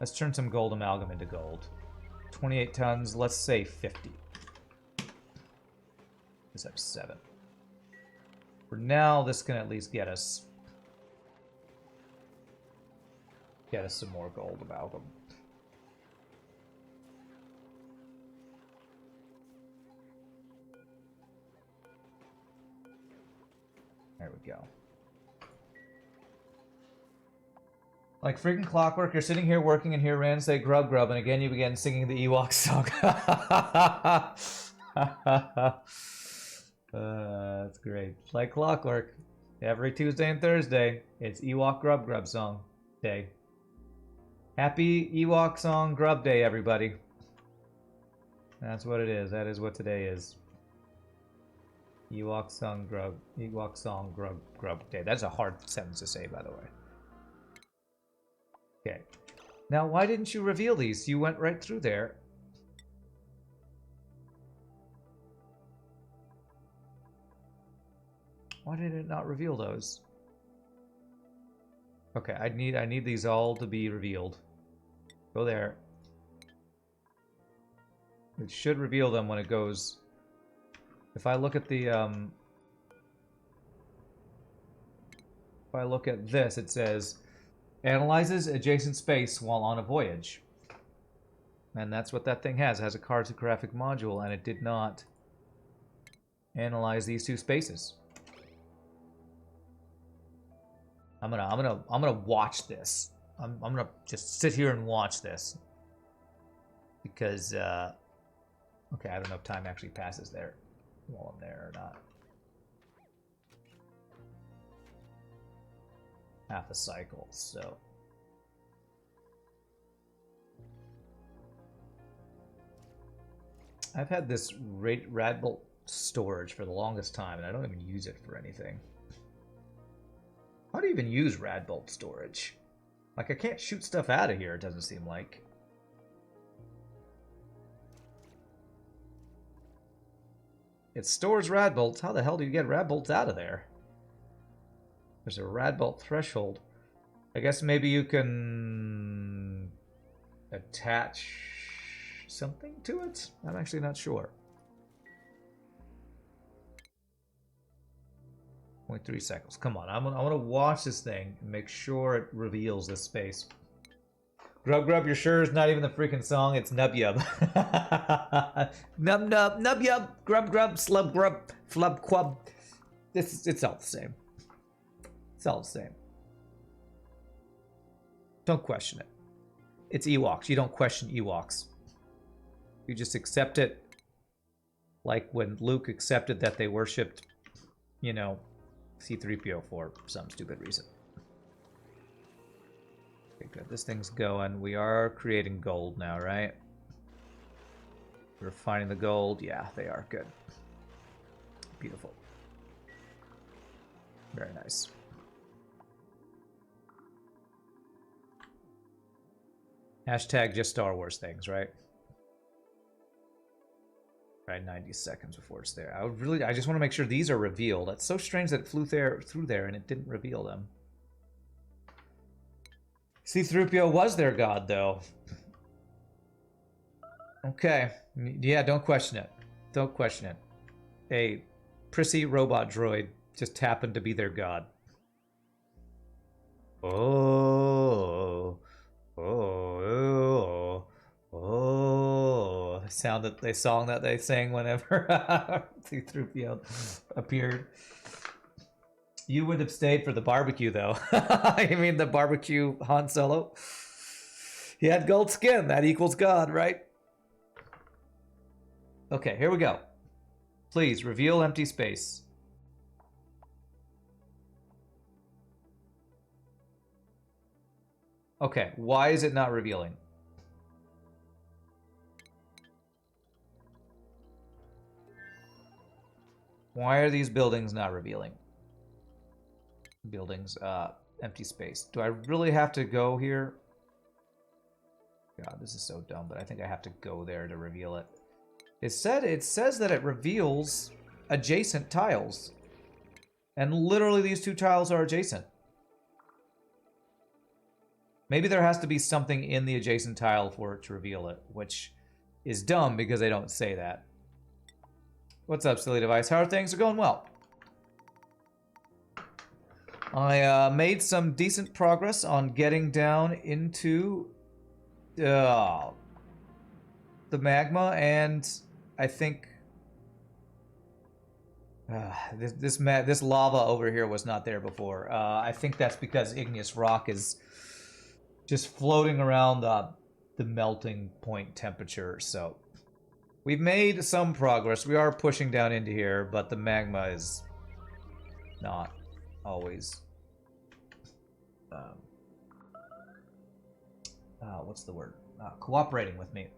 Let's turn some gold amalgam into gold. 28 tons, let's say 50. Let's have 7. For now, this can at least get us some more gold amalgam. There we go. Like freaking clockwork, you're sitting here working and hear Rand say grub grub, and again you begin singing the Ewok song. That's great. Like clockwork. Every Tuesday and Thursday, it's Ewok grub grub song day. Happy Ewok song grub day, everybody. That's what it is. That is what today is. Ewok song grub grub day. That's a hard sentence to say, by the way. Okay. Now, why didn't you reveal these? You went right through there. Why did it not reveal those? Okay, I need these all to be revealed. Go there. It should reveal them when it goes. If I look at the if I look at this, it says analyzes adjacent space while on a voyage. And that's what that thing has. It has a cartographic module, and it did not analyze these 2 spaces. I'm gonna watch this. I'm gonna just sit here and watch this. Because okay, I don't know if time actually passes there while I'm there or not. Half a cycle, so I've had this Radbolt storage for the longest time, and I don't even use it for anything. How do you even use Radbolt storage? Like, I can't shoot stuff out of here, it doesn't seem like. It stores Radbolts. How the hell do you get Radbolts out of there? There's a Radbolt threshold. I guess maybe you can attach something to it? I'm actually not sure. 0.3 seconds. Come on, I want to watch this thing and make sure it reveals this space. Grub Grub, you're sure it's not even the freaking song? It's Nub Yub. Nub Nub, Nub Yub, Grub Grub, Slub Grub, Flub Quub. It's all the same. It's all the same. Don't question it. It's Ewoks. You don't question Ewoks. You just accept it. Like when Luke accepted that they worshipped, you know, C-3PO for some stupid reason. Okay, good. This thing's going. We are creating gold now, right? We're finding the gold. Yeah, they are. Good. Beautiful. Very nice. Hashtag just Star Wars things, right? Right, 90 seconds before it's there. I just want to make sure these are revealed. It's so strange that it flew through there and it didn't reveal them. C-3PO was their god, though. Okay. Yeah, don't question it. Don't question it. A prissy robot droid just happened to be their god. Oh. Oh. Oh. The song that they sang whenever C-3PO appeared. You would have stayed for the barbecue, though. You mean the barbecue Han Solo? He had gold skin. That equals God, right? Okay, here we go. Please, reveal empty space. Okay, why is it not revealing? Why are these buildings not revealing? Buildings, empty space. Do I really have to go here? God, this is so dumb, but I think I have to go there to reveal it. It says that it reveals adjacent tiles. And literally these two tiles are adjacent. Maybe there has to be something in the adjacent tile for it to reveal it, which is dumb because they don't say that. What's up, silly device? How are things? They're going well. I made some decent progress on getting down into the magma, and I think this lava over here was not there before. I think that's because igneous rock is just floating around the melting point temperature. So we've made some progress. We are pushing down into here, but the magma is not always what's the word? Cooperating with me.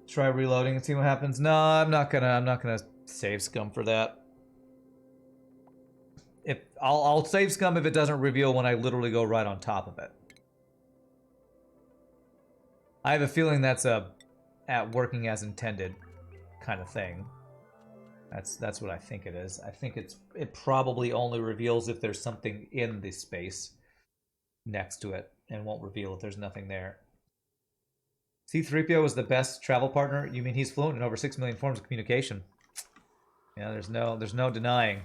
Try reloading and see what happens. No, I'm not gonna save scum for that. If I'll save scum if it doesn't reveal when I literally go right on top of it. I have a feeling that's a at working as intended kind of thing. That's what I think it is. I think it probably only reveals if there's something in the space next to it, and won't reveal if there's nothing there. C-3PO is the best travel partner. You mean he's fluent in over 6 million forms of communication? Yeah, there's no denying.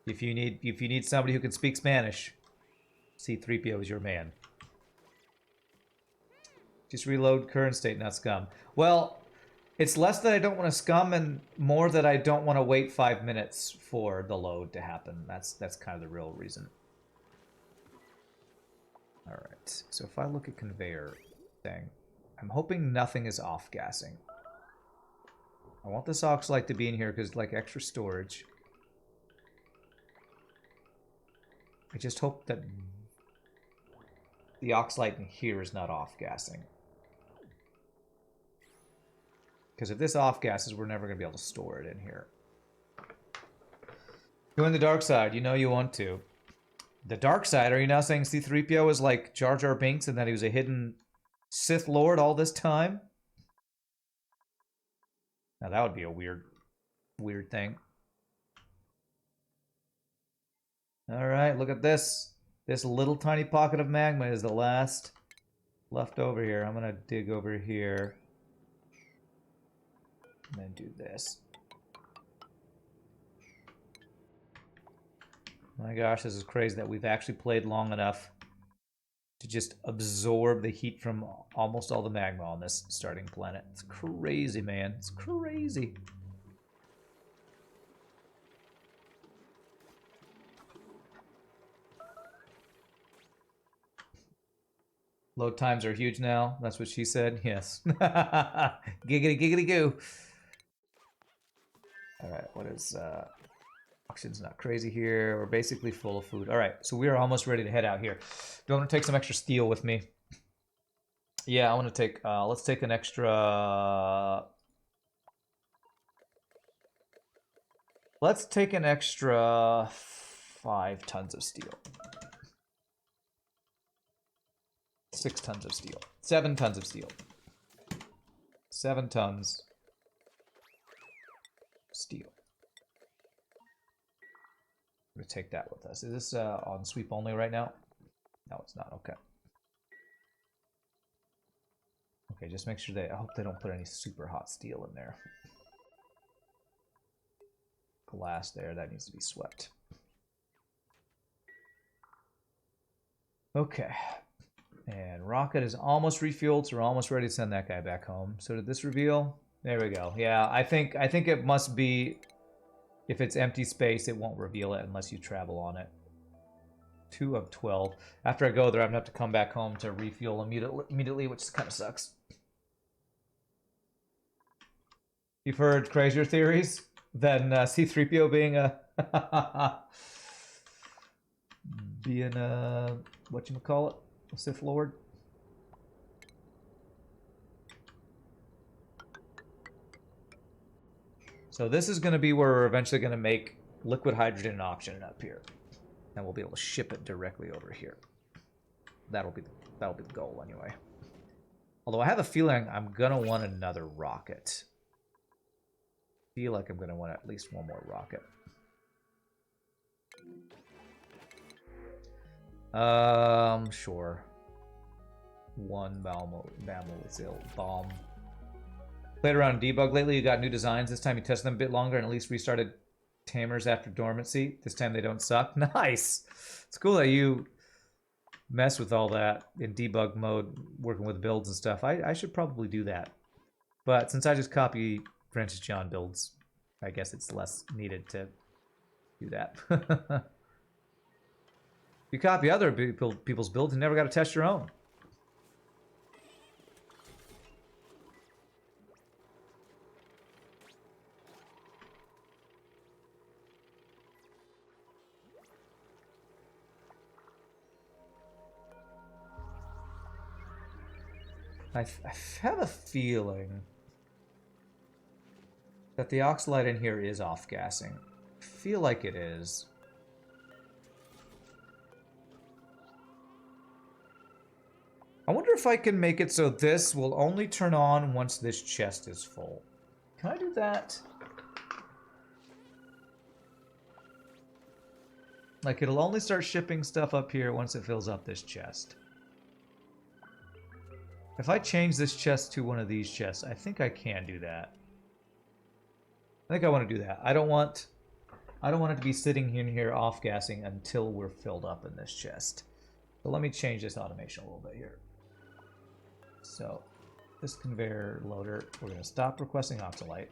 If you need somebody who can speak Spanish, C-3PO is your man. Just reload current state, not scum. Well, it's less that I don't want to scum and more that I don't want to wait 5 minutes for the load to happen. That's kind of the real reason. All right. So if I look at conveyor thing, I'm hoping nothing is off-gassing. I want this oxalite to be in here because, like, extra storage. I just hope that the oxalite in here is not off-gassing. Because if this off-gasses, we're never going to be able to store it in here. Join the dark side. You know you want to. The dark side? Are you now saying C-3PO is like Jar Jar Binks and that he was a hidden Sith Lord all this time? Now that would be a weird thing. Alright, look at this. This little tiny pocket of magma is the last left over here. I'm gonna dig over here. And then do this. My gosh, this is crazy that we've actually played long enough to just absorb the heat from almost all the magma on this starting planet. It's crazy, man. It's crazy. Load times are huge now. That's what she said. Yes. Giggity, giggity, goo. All right, what is... Oxygen's not crazy here. We're basically full of food. All right, so we are almost ready to head out here. Do I want to take some extra steel with me? Yeah, I want to take... let's take an extra... Let's take an extra 5 tons of steel. 6 tons of steel. 7 tons of steel. 7 tons steel. I'm going to take that with us. Is this on sweep only right now? No, it's not. Okay. Okay, just make sure they... I hope they don't put any super hot steel in there. Glass there, that needs to be swept. Okay. And rocket is almost refueled, so we're almost ready to send that guy back home. So did this reveal? There we go. Yeah, I think it must be... If it's empty space, it won't reveal it unless you travel on it. 2 of 12. After I go there, I'm going to have to come back home to refuel immediately, which kind of sucks. You've heard crazier theories than C-3PO being a... being a... whatchamacallit? A Sith Lord? So this is going to be where we're eventually going to make liquid hydrogen an option up here. And we'll be able to ship it directly over here. That'll be the goal anyway. Although I have a feeling I'm going to want another rocket. I feel like I'm going to want at least one more rocket. Sure. One bomb. Played around debug lately. You got new designs. This time you tested them a bit longer and at least restarted tamers after dormancy. This time they don't suck. Nice. It's cool that you mess with all that in debug mode, working with builds and stuff. I should probably do that. But since I just copy Francis John builds, I guess it's less needed to do that. You copy other people's builds, you never got to test your own. I have a feeling that the oxalite in here is off-gassing. I feel like it is. I wonder if I can make it so this will only turn on once this chest is full. Can I do that? Like, it'll only start shipping stuff up here once it fills up this chest. If I change this chest to one of these chests, I think I can do that. I think I want to do that. I don't want it to be sitting in here off-gassing until we're filled up in this chest. So let me change this automation a little bit here. So this conveyor loader, we're going to stop requesting oxalite.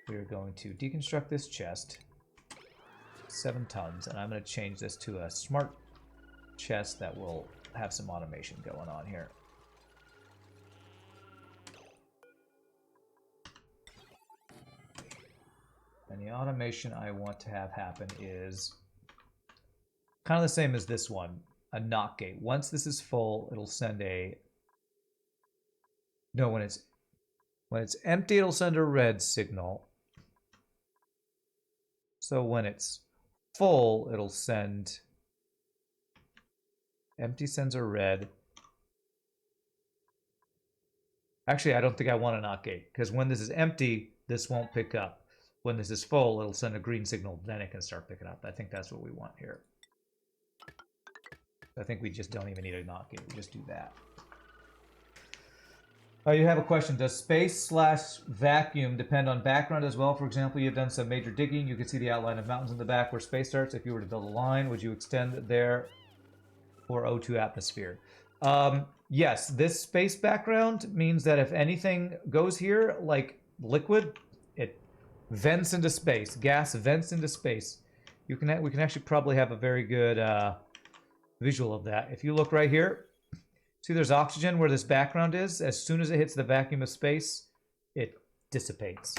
We're going to deconstruct this chest, 7 tons, and I'm going to change this to a smart chest that will have some automation going on here. And the automation I want to have happen is kind of the same as this one, a knock gate. Once this is full, it'll send a... No, when it's empty, it'll send a red signal. So when it's full, it'll send... Empty sends a red. Actually, I don't think I want a knock gate, because when this is empty, this won't pick up. When this is full, it'll send a green signal, then it can start picking up. I think that's what we want here. I think we just don't even need a knock gate, we just do that. Oh, you have a question. Does space/vacuum depend on background as well? For example, you've done some major digging. You can see the outline of mountains in the back where space starts. If you were to build a line, would you extend there for O2 atmosphere? Yes, this space background means that if anything goes here, like liquid, it vents into space. Gas vents into space. We can actually probably have a very good visual of that. If you look right here, see there's oxygen where this background is. As soon as it hits the vacuum of space, it dissipates.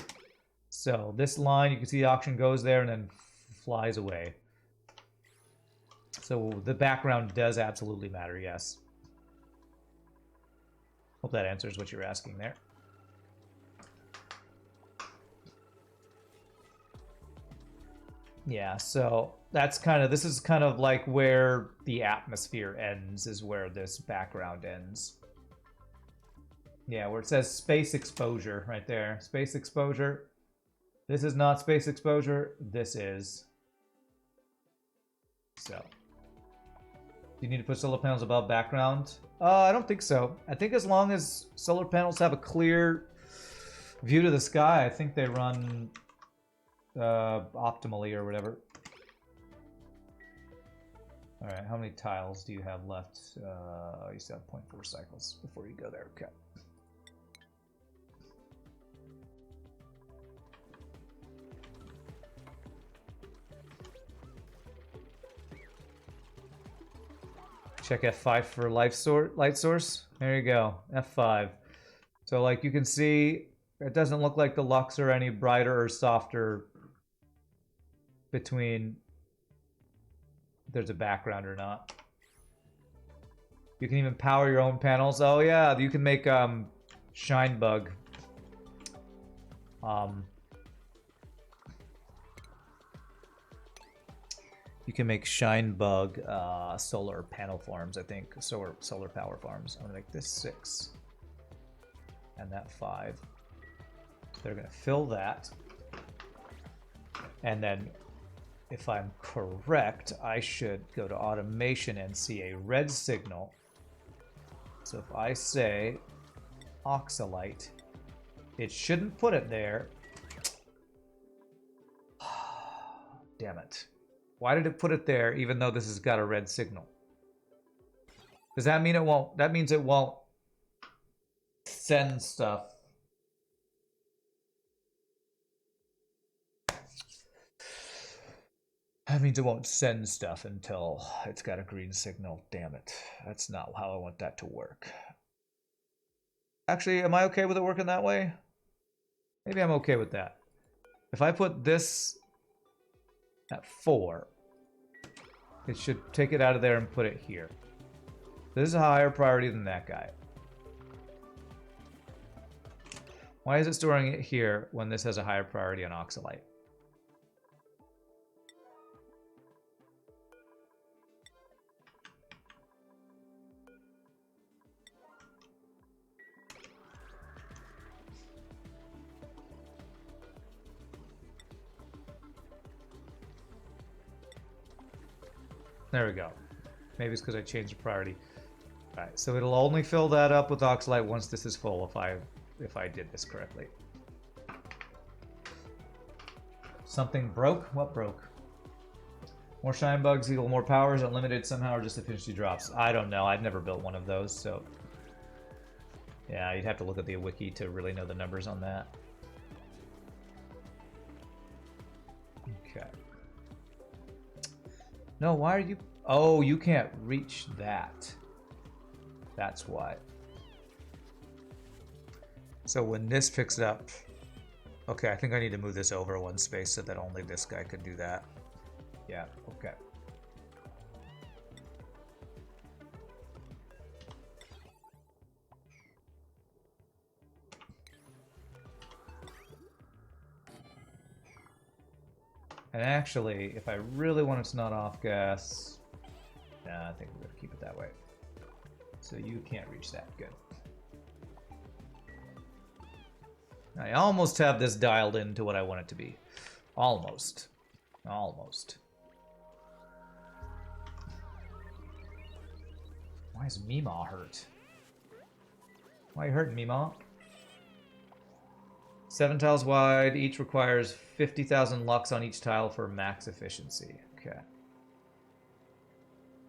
So this line, you can see the oxygen goes there and then flies away. So the background does absolutely matter, yes. Hope that answers what you're asking there. Yeah, so that's kind of, this is kind of like where the atmosphere ends, is where this background ends. Yeah, where it says space exposure right there. Space exposure. This is not space exposure. This is. So. Do you need to put solar panels above background? I don't think so. I think as long as solar panels have a clear view to the sky, I think they run optimally or whatever. All right, how many tiles do you have left? You still have 0.4 cycles before you go there. Okay. Check F5 for light source. There you go, F5. So like you can see, it doesn't look like the lux are any brighter or softer between if there's a background or not. You can even power your own panels. Oh yeah, you can make shine bug. You can make shine bug solar panel farms, I think. Solar power farms. I'm gonna make this 6 and that 5. So they're gonna fill that. And then if I'm correct, I should go to automation and see a red signal. So if I say oxalite, it shouldn't put it there. Damn it. Why did it put it there even though this has got a red signal? Does that mean it won't? That means it won't send stuff. That means it won't send stuff until it's got a green signal. Damn it. That's not how I want that to work. Actually, am I okay with it working that way? Maybe I'm okay with that. If I put this at 4, it should take it out of there and put it here. This is a higher priority than that guy. Why is it storing it here when this has a higher priority on oxalite? There we go. Maybe it's because I changed the priority. All right, so it'll only fill that up with oxalite once this is full, if I did this correctly. Something broke? What broke? More shine bugs equal more power? Is it limited somehow or just efficiency drops? I don't know. I've never built one of those, so yeah, you'd have to look at the wiki to really know the numbers on that. Okay. No, why are you... Oh, you can't reach that. That's why. So when this picks it up... Okay, I think I need to move this over one space so that only this guy could do that. Yeah, okay. And actually, if I really want it to not off gas, I think we're gonna keep it that way. So you can't reach that. Good. I almost have this dialed into what I want it to be. Almost. Almost. Why is Mima hurt? Why are you hurting me, Ma? 7 tiles wide. Each requires 50,000 lux on each tile for max efficiency. Okay.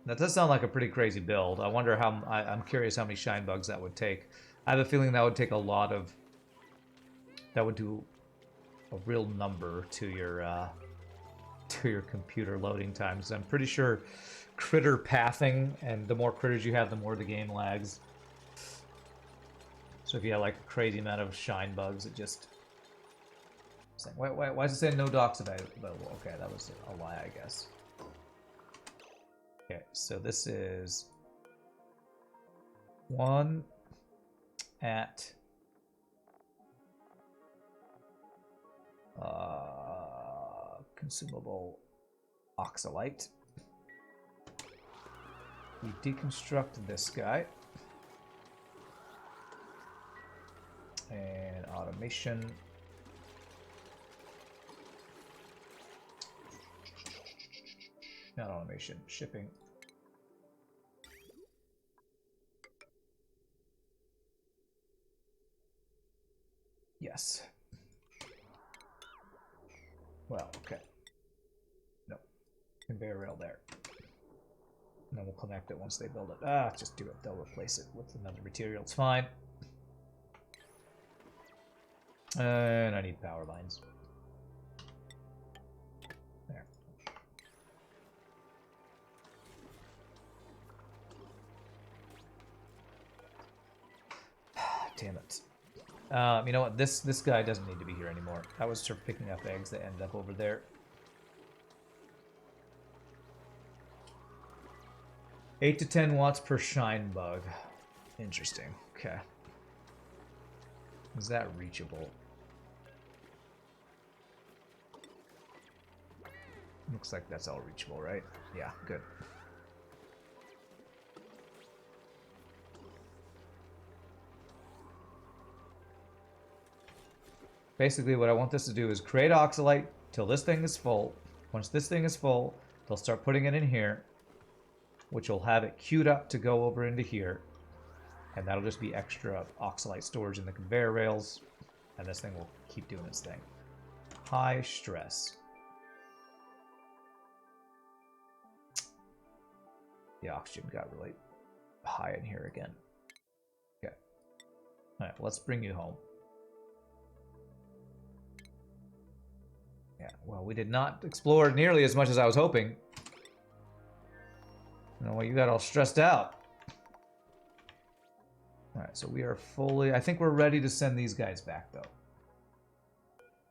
That does sound like a pretty crazy build. I wonder how... I'm curious how many shine bugs that would take. I have a feeling that would take a lot of... That would do a real number to your computer loading times. I'm pretty sure critter pathing, and the more critters you have, the more the game lags. So if you have like a crazy amount of shine bugs, it just... Why is it saying no docks available? Okay, that was a lie, I guess. Okay, so this is 1 at consumable oxalite. We deconstruct this guy. And automation. Not automation, shipping. Yes. Well, okay. No. Conveyor rail there. And then we'll connect it once they build it. Just do it. They'll replace it with another material. It's fine. And I need power lines. There. Damn it. You know what? This guy doesn't need to be here anymore. I was sort of picking up eggs that end up over there. 8 to 10 watts per shine bug. Interesting. Okay. Is that reachable? Looks like that's all reachable, right? Yeah, good. Basically, what I want this to do is create oxalite till this thing is full. Once this thing is full, they'll start putting it in here, which will have it queued up to go over into here. And that'll just be extra oxalite storage in the conveyor rails. And this thing will keep doing its thing. High stress. The oxygen got really high in here again. Okay. Alright, let's bring you home. Yeah, well, we did not explore nearly as much as I was hoping. You know, well, you got all stressed out. Alright, so we are fully... I think we're ready to send these guys back, though.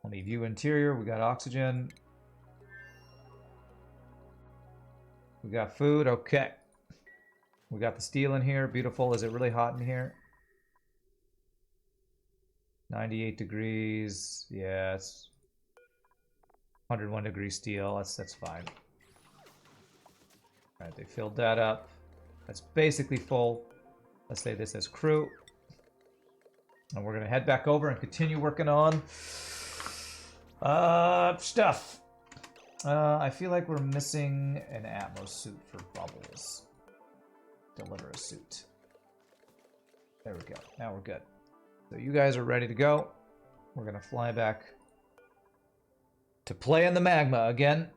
Let me view interior. We got oxygen. We got food. Okay. We got the steel in here. Beautiful. Is it really hot in here? 98 degrees. Yeah, it's 101 degree steel. That's fine. Alright, they filled that up. That's basically full. Let's say this as crew. And we're going to head back over and continue working on stuff. I feel like we're missing an Atmos suit for Bubbles. Deliver a suit. There we go. Now we're good. So you guys are ready to go. We're going to fly back to play in the Magma again.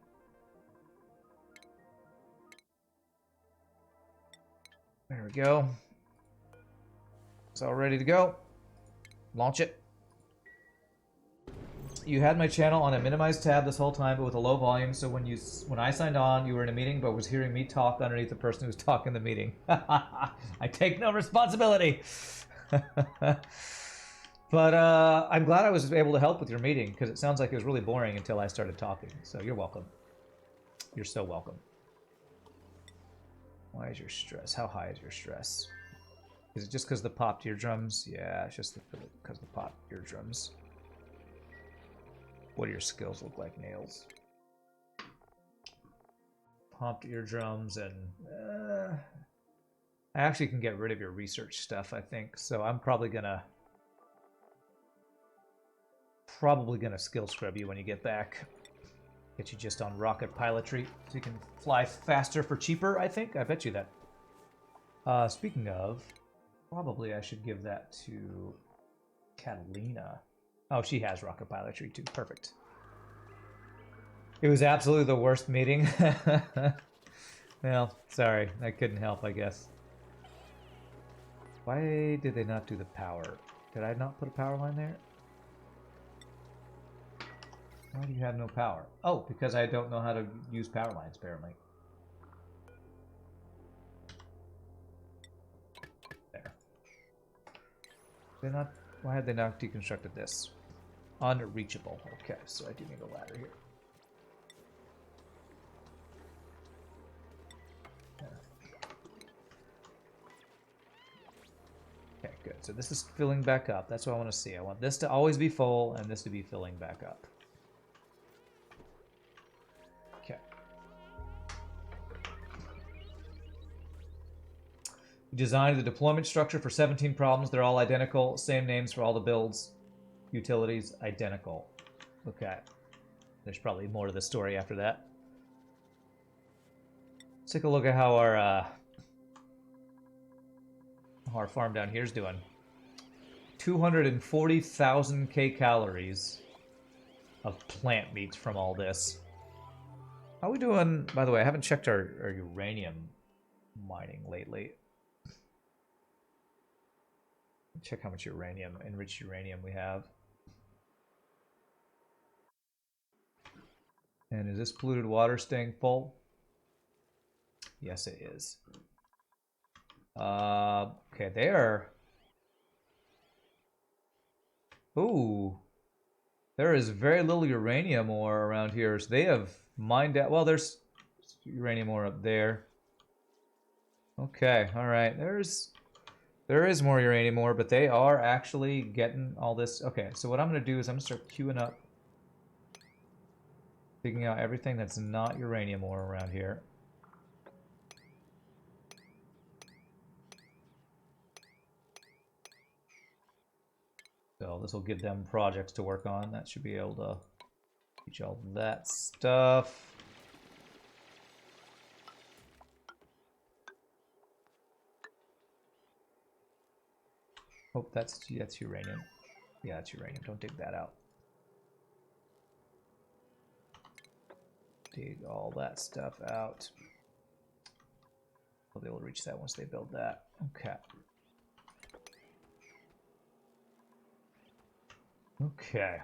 There we go. It's all ready to go. Launch it. You had my channel on a minimized tab this whole time, but with a low volume, so when I signed on, you were in a meeting, but was hearing me talk underneath the person who was talking in the meeting. I take no responsibility. But I'm glad I was able to help with your meeting, because it sounds like it was really boring until I started talking. So you're welcome. You're so welcome. Why is your stress? How high is your stress? Is it just because the popped eardrums? Yeah, it's just because the popped eardrums. What do your skills look like, Nails? Popped eardrums and... I actually can get rid of your research stuff, I think. So I'm probably gonna skill scrub you when you get back. Get you just on rocket pilotry so you can fly faster for cheaper, I think. I bet you that. Speaking of... Probably I should give that to Catalina. Oh, she has rocket pilotry too. Perfect. It was absolutely the worst meeting. Well, sorry. I couldn't help, I guess. Why did they not do the power? Did I not put a power line there? Why do you have no power? Oh, because I don't know how to use power lines, apparently. There. Why had they not deconstructed this? Unreachable. Okay, so I do need a ladder here. Okay, good. So this is filling back up. That's what I want to see. I want this to always be full and this to be filling back up. Okay. We designed the deployment structure for 17 problems. They're all identical. Same names for all the builds. Utilities, identical. Okay. There's probably more to the story after that. Let's take a look at how our farm down here is doing. 240,000 calories of plant meat from all this. How are we doing? By the way, I haven't checked our uranium mining lately. Check how much uranium, enriched uranium we have. And is this polluted water staying full? Yes, it is. Okay, there. Ooh. There is very little uranium ore around here. So they have mined out. Well, there's uranium ore up there. Okay, alright. There is more uranium ore, but they are actually getting all this. Okay, so what I'm going to do is I'm going to start queuing up. Digging out everything that's not uranium ore around here. So this will give them projects to work on. That should be able to teach all that stuff. Oh, that's uranium. Yeah, that's uranium. Don't dig that out. Dig all that stuff out. They'll be able to reach that once they build that. Okay. Okay.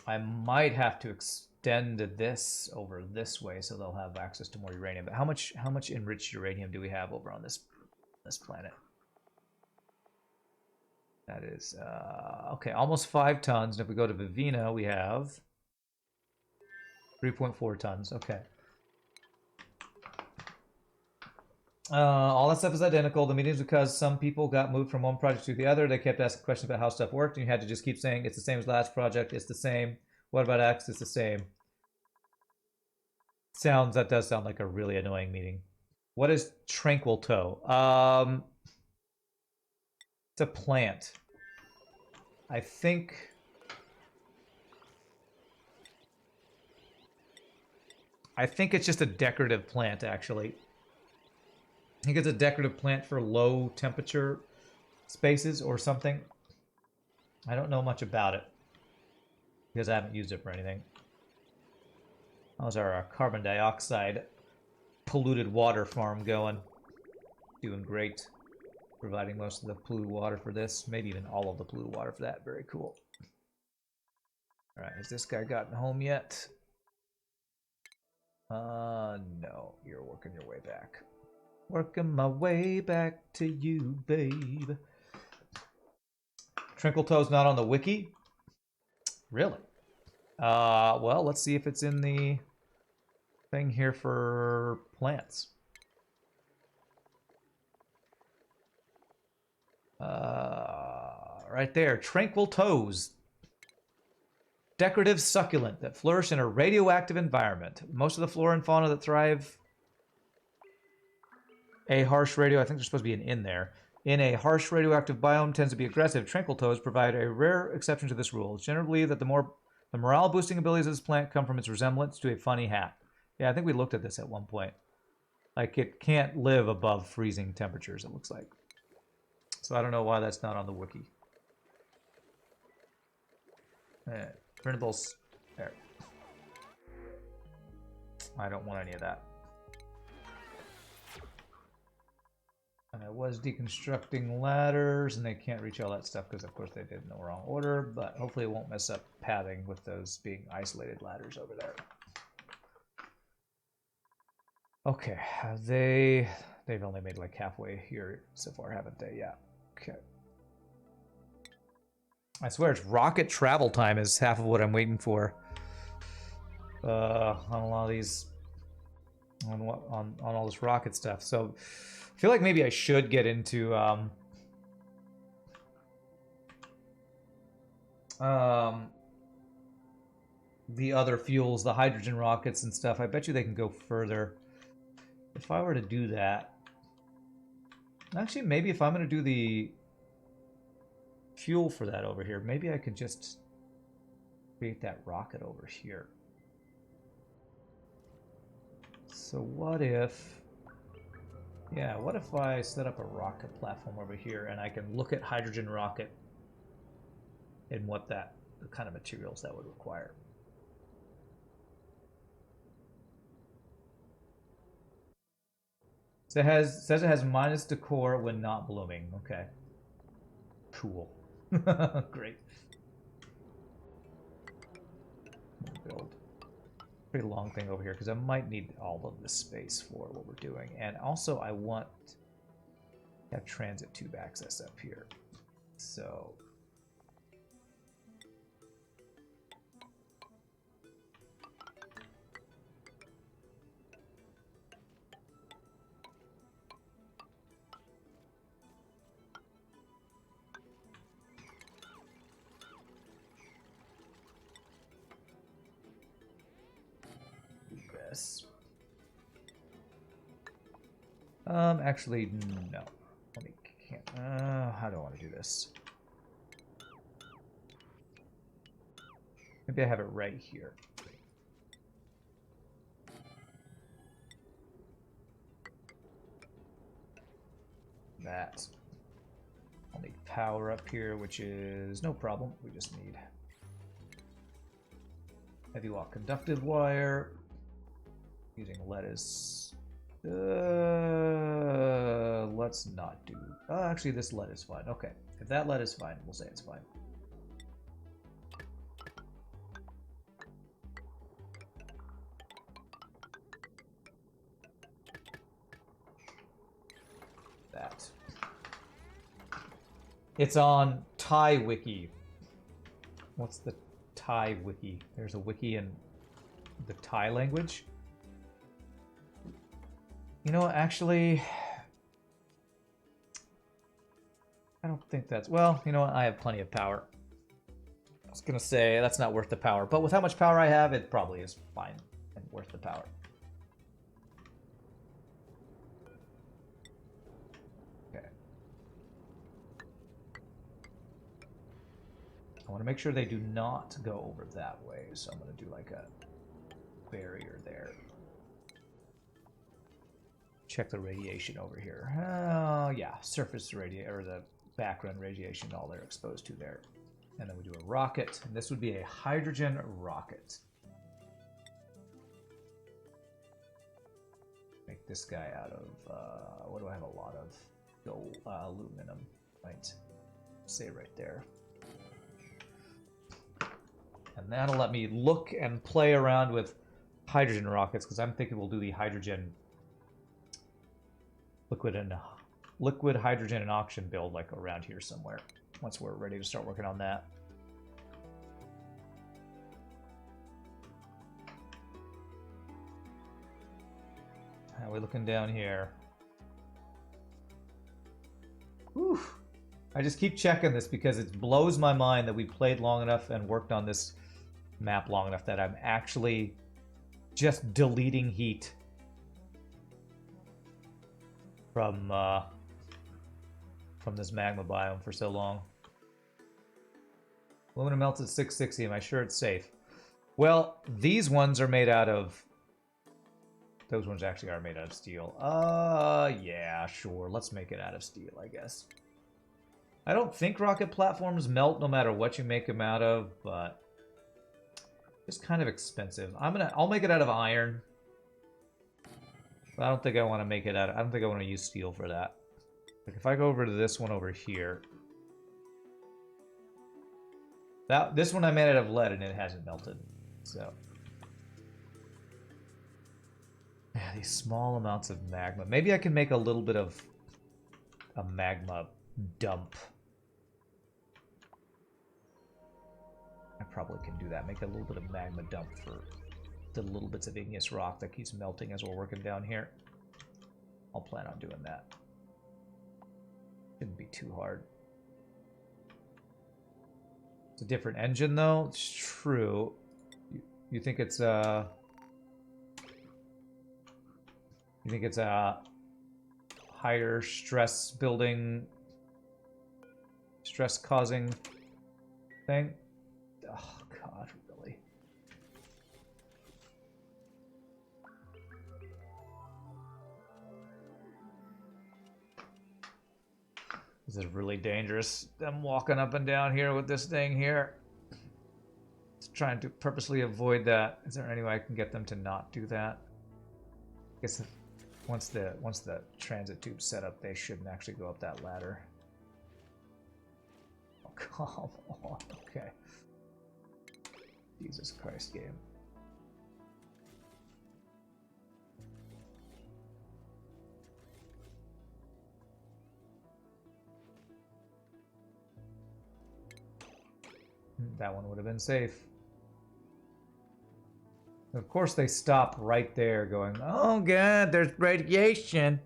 I might have to extend this over this way so they'll have access to more uranium. But how much enriched uranium do we have over on this planet? That is okay, almost 5 tons. And if we go to Vivina, we have 3.4 tons. Okay. All that stuff is identical. The meetings because some people got moved from one project to the other. They kept asking questions about how stuff worked, and you had to just keep saying it's the same as last project. It's the same. What about X? It's the same. That does sound like a really annoying meeting. What is Tranquil Toe? It's a plant. I think it's just a decorative plant, actually. I think it's a decorative plant for low temperature spaces or something. I don't know much about it because I haven't used it for anything. How's our carbon dioxide polluted water farm going? Doing great. Providing most of the polluted water for this. Maybe even all of the polluted water for that. Very cool. Alright, has this guy gotten home yet? No. You're working your way back. Working my way back to you, babe. Trinkletoe's not on the wiki? Really? Well, let's see if it's in the thing here for plants. Right there. Tranquil Toes. Decorative succulent that flourish in a radioactive environment. Most of the flora and fauna that thrive a harsh radio, I think there's supposed to be an in there. In a harsh radioactive biome tends to be aggressive. Tranquil Toes provide a rare exception to this rule. It's generally believed that the morale boosting abilities of this plant come from its resemblance to a funny hat. Yeah, I think we looked at this at one point. Like, it can't live above freezing temperatures, it looks like. So I don't know why that's not on the wiki. Printables. There. I don't want any of that. And I was deconstructing ladders, and they can't reach all that stuff because, of course, they did in the wrong order, but hopefully it won't mess up pathing with those being isolated ladders over there. Okay, they've only made like halfway here so far, haven't they? Yeah. Okay. I swear it's rocket travel time is half of what I'm waiting for. On a lot of these, on all this rocket stuff. So I feel like maybe I should get into the other fuels, the hydrogen rockets and stuff. I bet you they can go further. If I were to do that, actually, maybe if I'm going to do the fuel for that over here, maybe I could just create that rocket over here. So what if, yeah, what if I set up a rocket platform over here and I can look at hydrogen rocket and what the kind of materials that would require. So it says it has minus decor when not blooming. Okay. Cool. Great. Build. Pretty long thing over here because I might need all of this space for what we're doing. And also I want to have transit tube access up here. So this. Actually, no. Let me can't. How do I want to do this? Maybe I have it right here. That. I'll need power up here, which is no problem. We just need heavy wall conductive wire. Using lettuce. Let's not do. Actually, this lead is fine. Okay, if that lead is fine, we'll say it's fine. That. It's on Thai wiki. What's the Thai wiki? There's a wiki in the Thai language. You know, actually, I don't think that's... Well, you know what? I have plenty of power. I was going to say that's not worth the power. But with how much power I have, it probably is fine and worth the power. Okay. I want to make sure they do not go over that way. So I'm going to do like a barrier there. Check the radiation over here. Yeah, surface radiation, or the background radiation, all they're exposed to there. And then we do a rocket, and this would be a hydrogen rocket. Make this guy out of, what do I have a lot of? Gold, aluminum, right? Say right there. And that'll let me look and play around with hydrogen rockets, because I'm thinking we'll do the hydrogen liquid hydrogen and oxygen build like around here somewhere once we're ready to start working on that. How are we looking down here? Whew. I just keep checking this because it blows my mind that we played long enough and worked on this map long enough that I'm actually just deleting heat from this magma biome for so long. Aluminum melts at 660. Am I sure it's safe? Well, these ones are made out of... Those ones actually are made out of steel. Yeah, sure. Let's make it out of steel, I guess. I don't think rocket platforms melt no matter what you make them out of, but it's kind of expensive. I'll make it out of iron. But I don't think I want to make it out. I don't think I want to use steel for that. Like if I go over to this one over here, this one I made out of lead and it hasn't melted. So yeah, these small amounts of magma. Maybe I can make a little bit of a magma dump. I probably can do that. Make a little bit of magma dump for the little bits of igneous rock that keeps melting as we're working down here. I'll plan on doing that. Shouldn't be too hard. It's a different engine though. It's true. You think it's a higher stress building, stress causing thing? Oh god, really? This is really dangerous. I'm walking up and down here with this thing here. Just trying to purposely avoid that. Is there any way I can get them to not do that? I guess once the transit tube's set up, they shouldn't actually go up that ladder. Oh, come on. Okay. Jesus Christ, game. That one would have been safe. Of course, they stop right there going, oh god, there's radiation.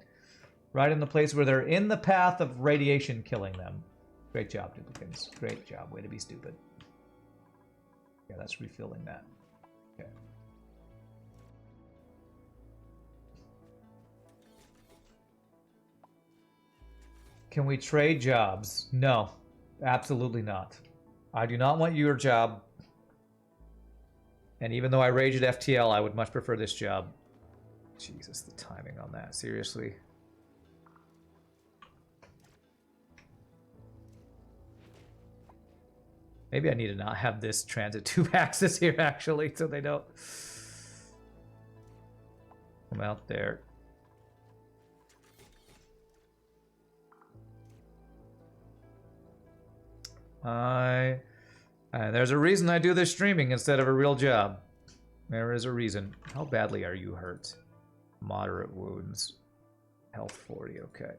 Right in the place where they're in the path of radiation killing them. Great job, duplicants. Great job. Way to be stupid. Yeah, that's refilling that. Okay. Can we trade jobs? No, absolutely not. I do not want your job. And even though I rage at FTL, I would much prefer this job. Jesus, the timing on that. Seriously. Maybe I need to not have this transit tube axis here, actually, so they don't come out there. There's a reason I do this streaming instead of a real job. There is a reason. How badly are you hurt? Moderate wounds. Health 40, okay.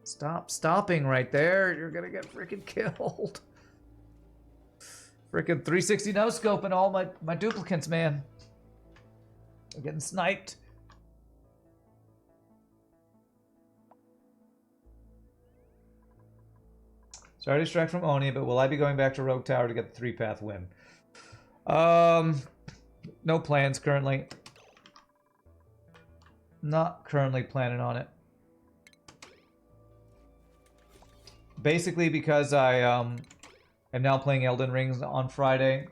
Stopping right there. You're gonna get freaking killed. Freaking 360 no scope and all my duplicants, man. I'm getting sniped. Sorry to distract from Oni, but will I be going back to Rogue Tower to get the 3-path win? No plans currently. Not currently planning on it. Basically because I am now playing Elden Rings on Friday.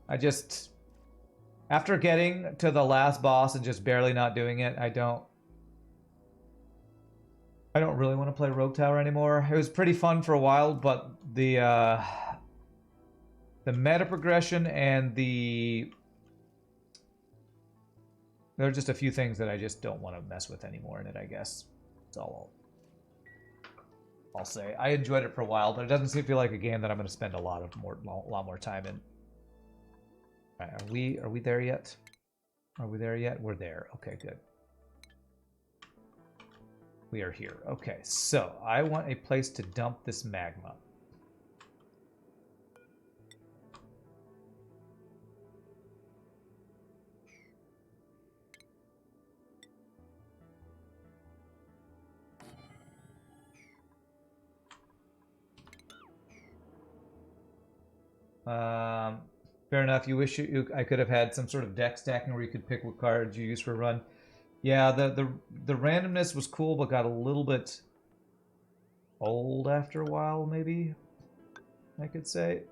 I just, after getting to the last boss and just barely not doing it, I don't really want to play Rogue Tower anymore. It was pretty fun for a while, but the meta progression and there are just a few things that I just don't want to mess with anymore in it, I guess. That's all I'll say. I enjoyed it for a while, but it doesn't feel like a game that I'm going to spend a lot more time in. All right, are we there yet? Are we there yet? We're there. Okay, good. We are here. Okay, so I want a place to dump this magma. Fair enough. You wish I could have had some sort of deck stacking where you could pick what cards you use for a run. Yeah, the randomness was cool, but got a little bit old after a while, maybe I could say.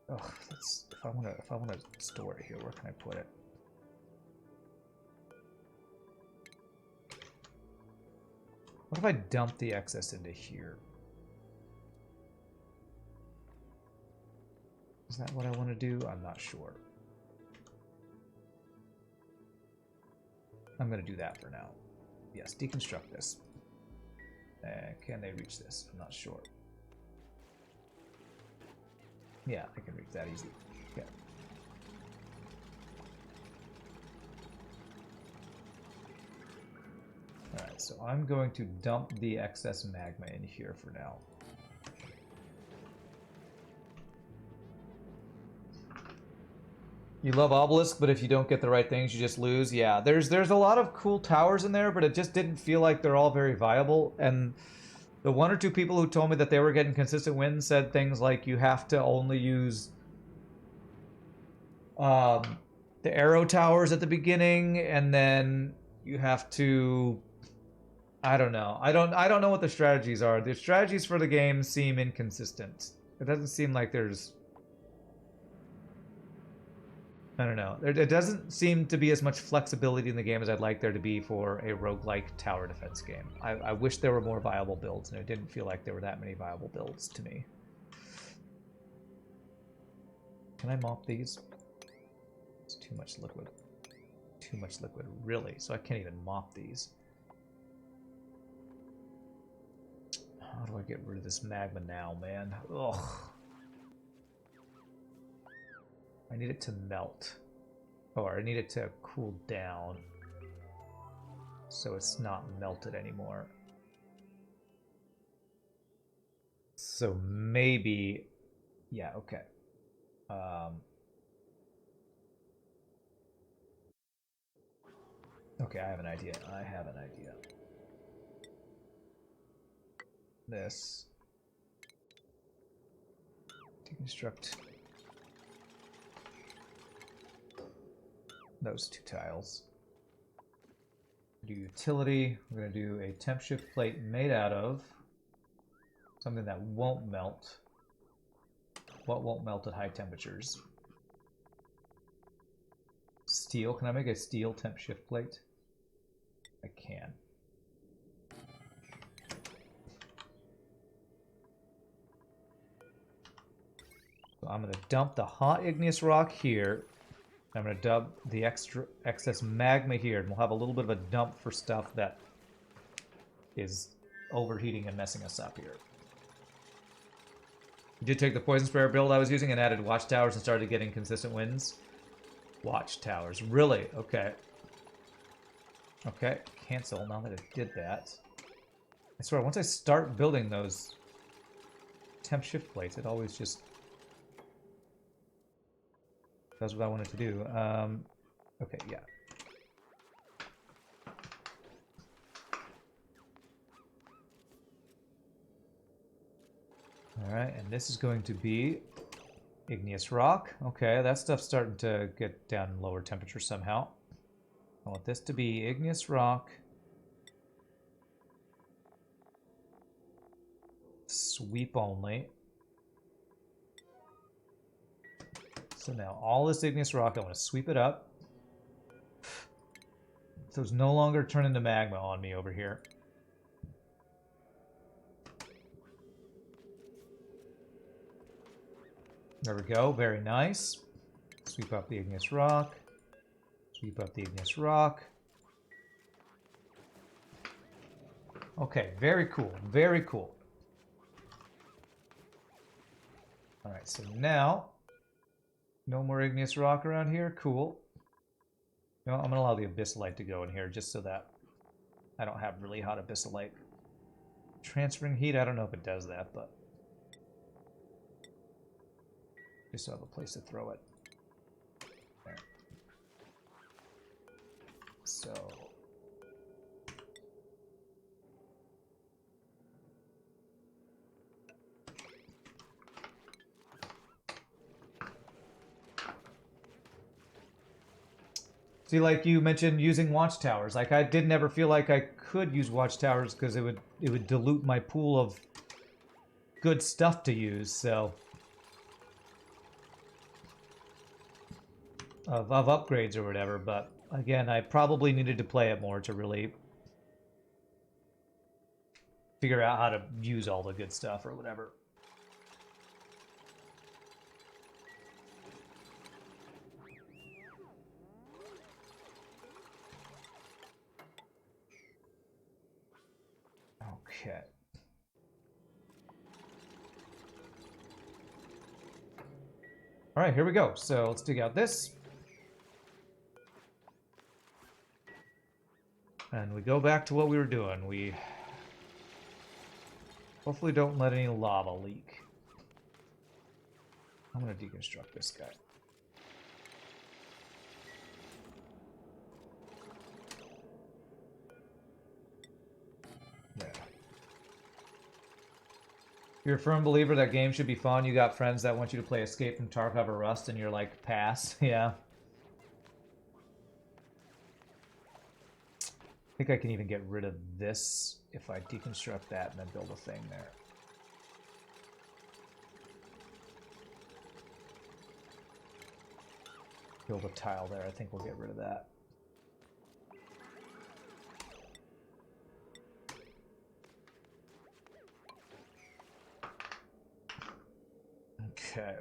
Oh, that's if I want to store it here, where can I put it? What if I dump the excess into here? Is that what I want to do? I'm not sure. I'm going to do that for now. Yes, deconstruct this. Can they reach this? I'm not sure. Yeah, I can reach that easy. Okay. Alright, so I'm going to dump the excess magma in here for now. You love Obelisk, but if you don't get the right things, you just lose. Yeah, there's a lot of cool towers in there, but it just didn't feel like they're all very viable. And the one or two people who told me that they were getting consistent wins said things like you have to only use the arrow towers at the beginning, and then you have to... I don't know. I don't know what the strategies are. The strategies for the game seem inconsistent. It doesn't seem like there's... I don't know. It doesn't seem to be as much flexibility in the game as I'd like there to be for a roguelike tower defense game. I wish there were more viable builds, and it didn't feel like there were that many viable builds to me. Can I mop these? It's too much liquid. Too much liquid, really. So I can't even mop these. How do I get rid of this magma now, man? Ugh. I need it to melt. Or I need it to cool down. So it's not melted anymore. So maybe... Yeah, okay. Okay, I have an idea. I have an idea. This. Deconstruct those two tiles. Do utility. We're going to do a temp shift plate made out of something that won't melt. What won't melt at high temperatures? Steel. Can I make a steel temp shift plate? I can. So I'm going to dump the hot igneous rock here. I'm going to dump the excess magma here, and we'll have a little bit of a dump for stuff that is overheating and messing us up here. You did take the poison sprayer build I was using and added watchtowers and started getting consistent wins. Watchtowers, really? Okay. Okay, cancel now that it did that. I swear, once I start building those temp shift plates, it always just does what I wanted to do. Okay, yeah. Alright, and this is going to be igneous rock. Okay, that stuff's starting to get down in lower temperature somehow. I want this to be igneous rock. Sweep only. So now all this igneous rock, I want to sweep it up. So it's no longer turning to magma on me over here. There we go, very nice. Sweep up the igneous rock. Sweep up the igneous rock. Okay, very cool, very cool. Alright, so now, no more igneous rock around here, cool. You know, I'm gonna allow the abyssalite to go in here just so that I don't have really hot abyssalite. Transferring heat, I don't know if it does that, but just so I have a place to throw it. There. So see, like you mentioned using watchtowers. Like I did never feel like I could use watchtowers because it would dilute my pool of good stuff to use, so of upgrades or whatever, but again, I probably needed to play it more to really figure out how to use all the good stuff or whatever. Okay. All right, here we go. So let's dig out this. And we go back to what we were doing. We hopefully don't let any lava leak. I'm going to deconstruct this guy. Yeah. You're a firm believer that games should be fun. You got friends that want you to play Escape from Tarkov or Rust, and you're like, pass. Yeah. I think I can even get rid of this if I deconstruct that and then build a thing there. Build a tile there. I think we'll get rid of that. Okay.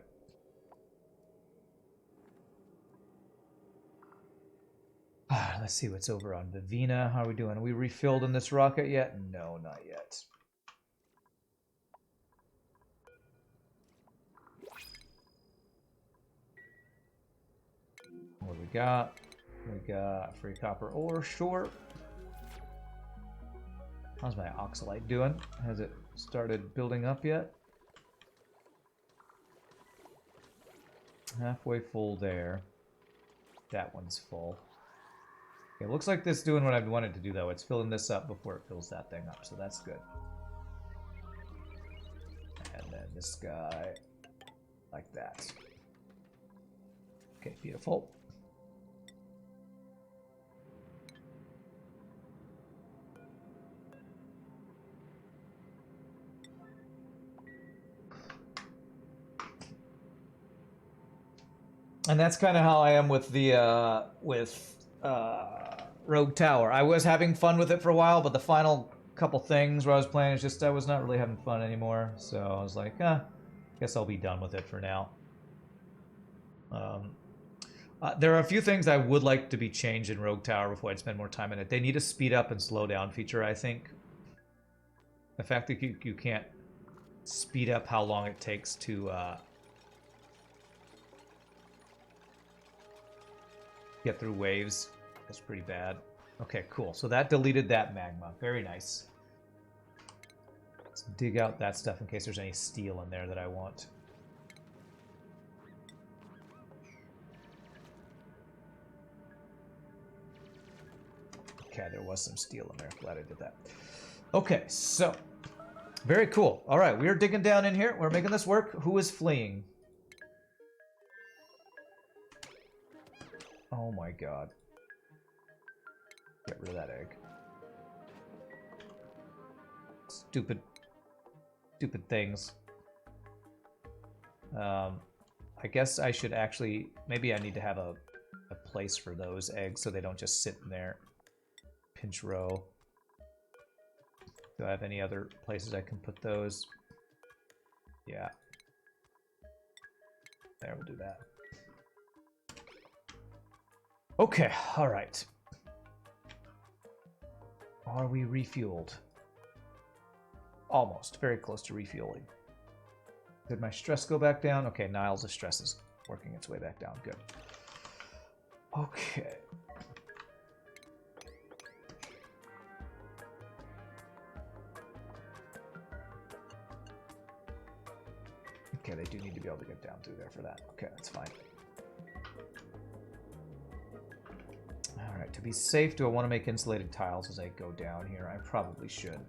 Let's see what's over on Vivina. How are we doing? Are we refilled in this rocket yet? No, not yet. What do we got? We got free copper ore, sure. How's my oxalite doing? Has it started building up yet? Halfway full there. That one's full. Okay, looks like this is doing what I wanted to do, though. It's filling this up before it fills that thing up, so that's good. And then this guy, like that. Okay, beautiful. And that's kind of how I am with the Rogue Tower. I was having fun with it for a while, but the final couple things where I was playing, it's just I was not really having fun anymore. So I was like, guess I'll be done with it for now. There are a few things I would like to be changed in Rogue Tower before I'd spend more time in it. They need a speed up and slow down feature, I think. The fact that you can't speed up how long it takes to get through waves. That's pretty bad. Okay, cool. So that deleted that magma. Very nice. Let's dig out that stuff in case there's any steel in there that I want. Okay, there was some steel in there. Glad I did that. Okay, so very cool. All right, we are digging down in here. We're making this work. Who is fleeing? Oh my god. Get rid of that egg. Stupid things. I guess I should actually... Maybe I need to have a place for those eggs so they don't just sit in there. Pinch row. Do I have any other places I can put those? Yeah. There, we'll do that. Okay, alright. Are we refueled? Almost. Very close to refueling. Did my stress go back down? Okay, Niles' stress is working its way back down. Good. Okay. Okay, they do need to be able to get down through there for that. Okay, that's fine. Alright, to be safe, do I want to make insulated tiles as I go down here? I probably should.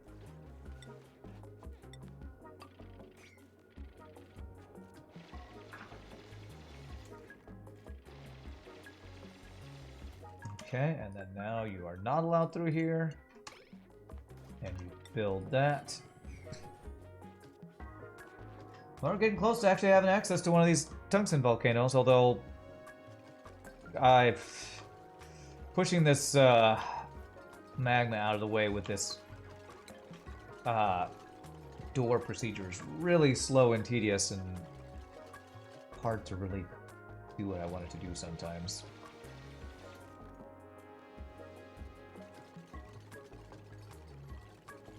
Okay, and then now you are not allowed through here. And you build that. Well, we're getting close to actually having access to one of these tungsten volcanoes, although pushing this magma out of the way with this door procedure is really slow and tedious and hard to really do what I wanted to do sometimes.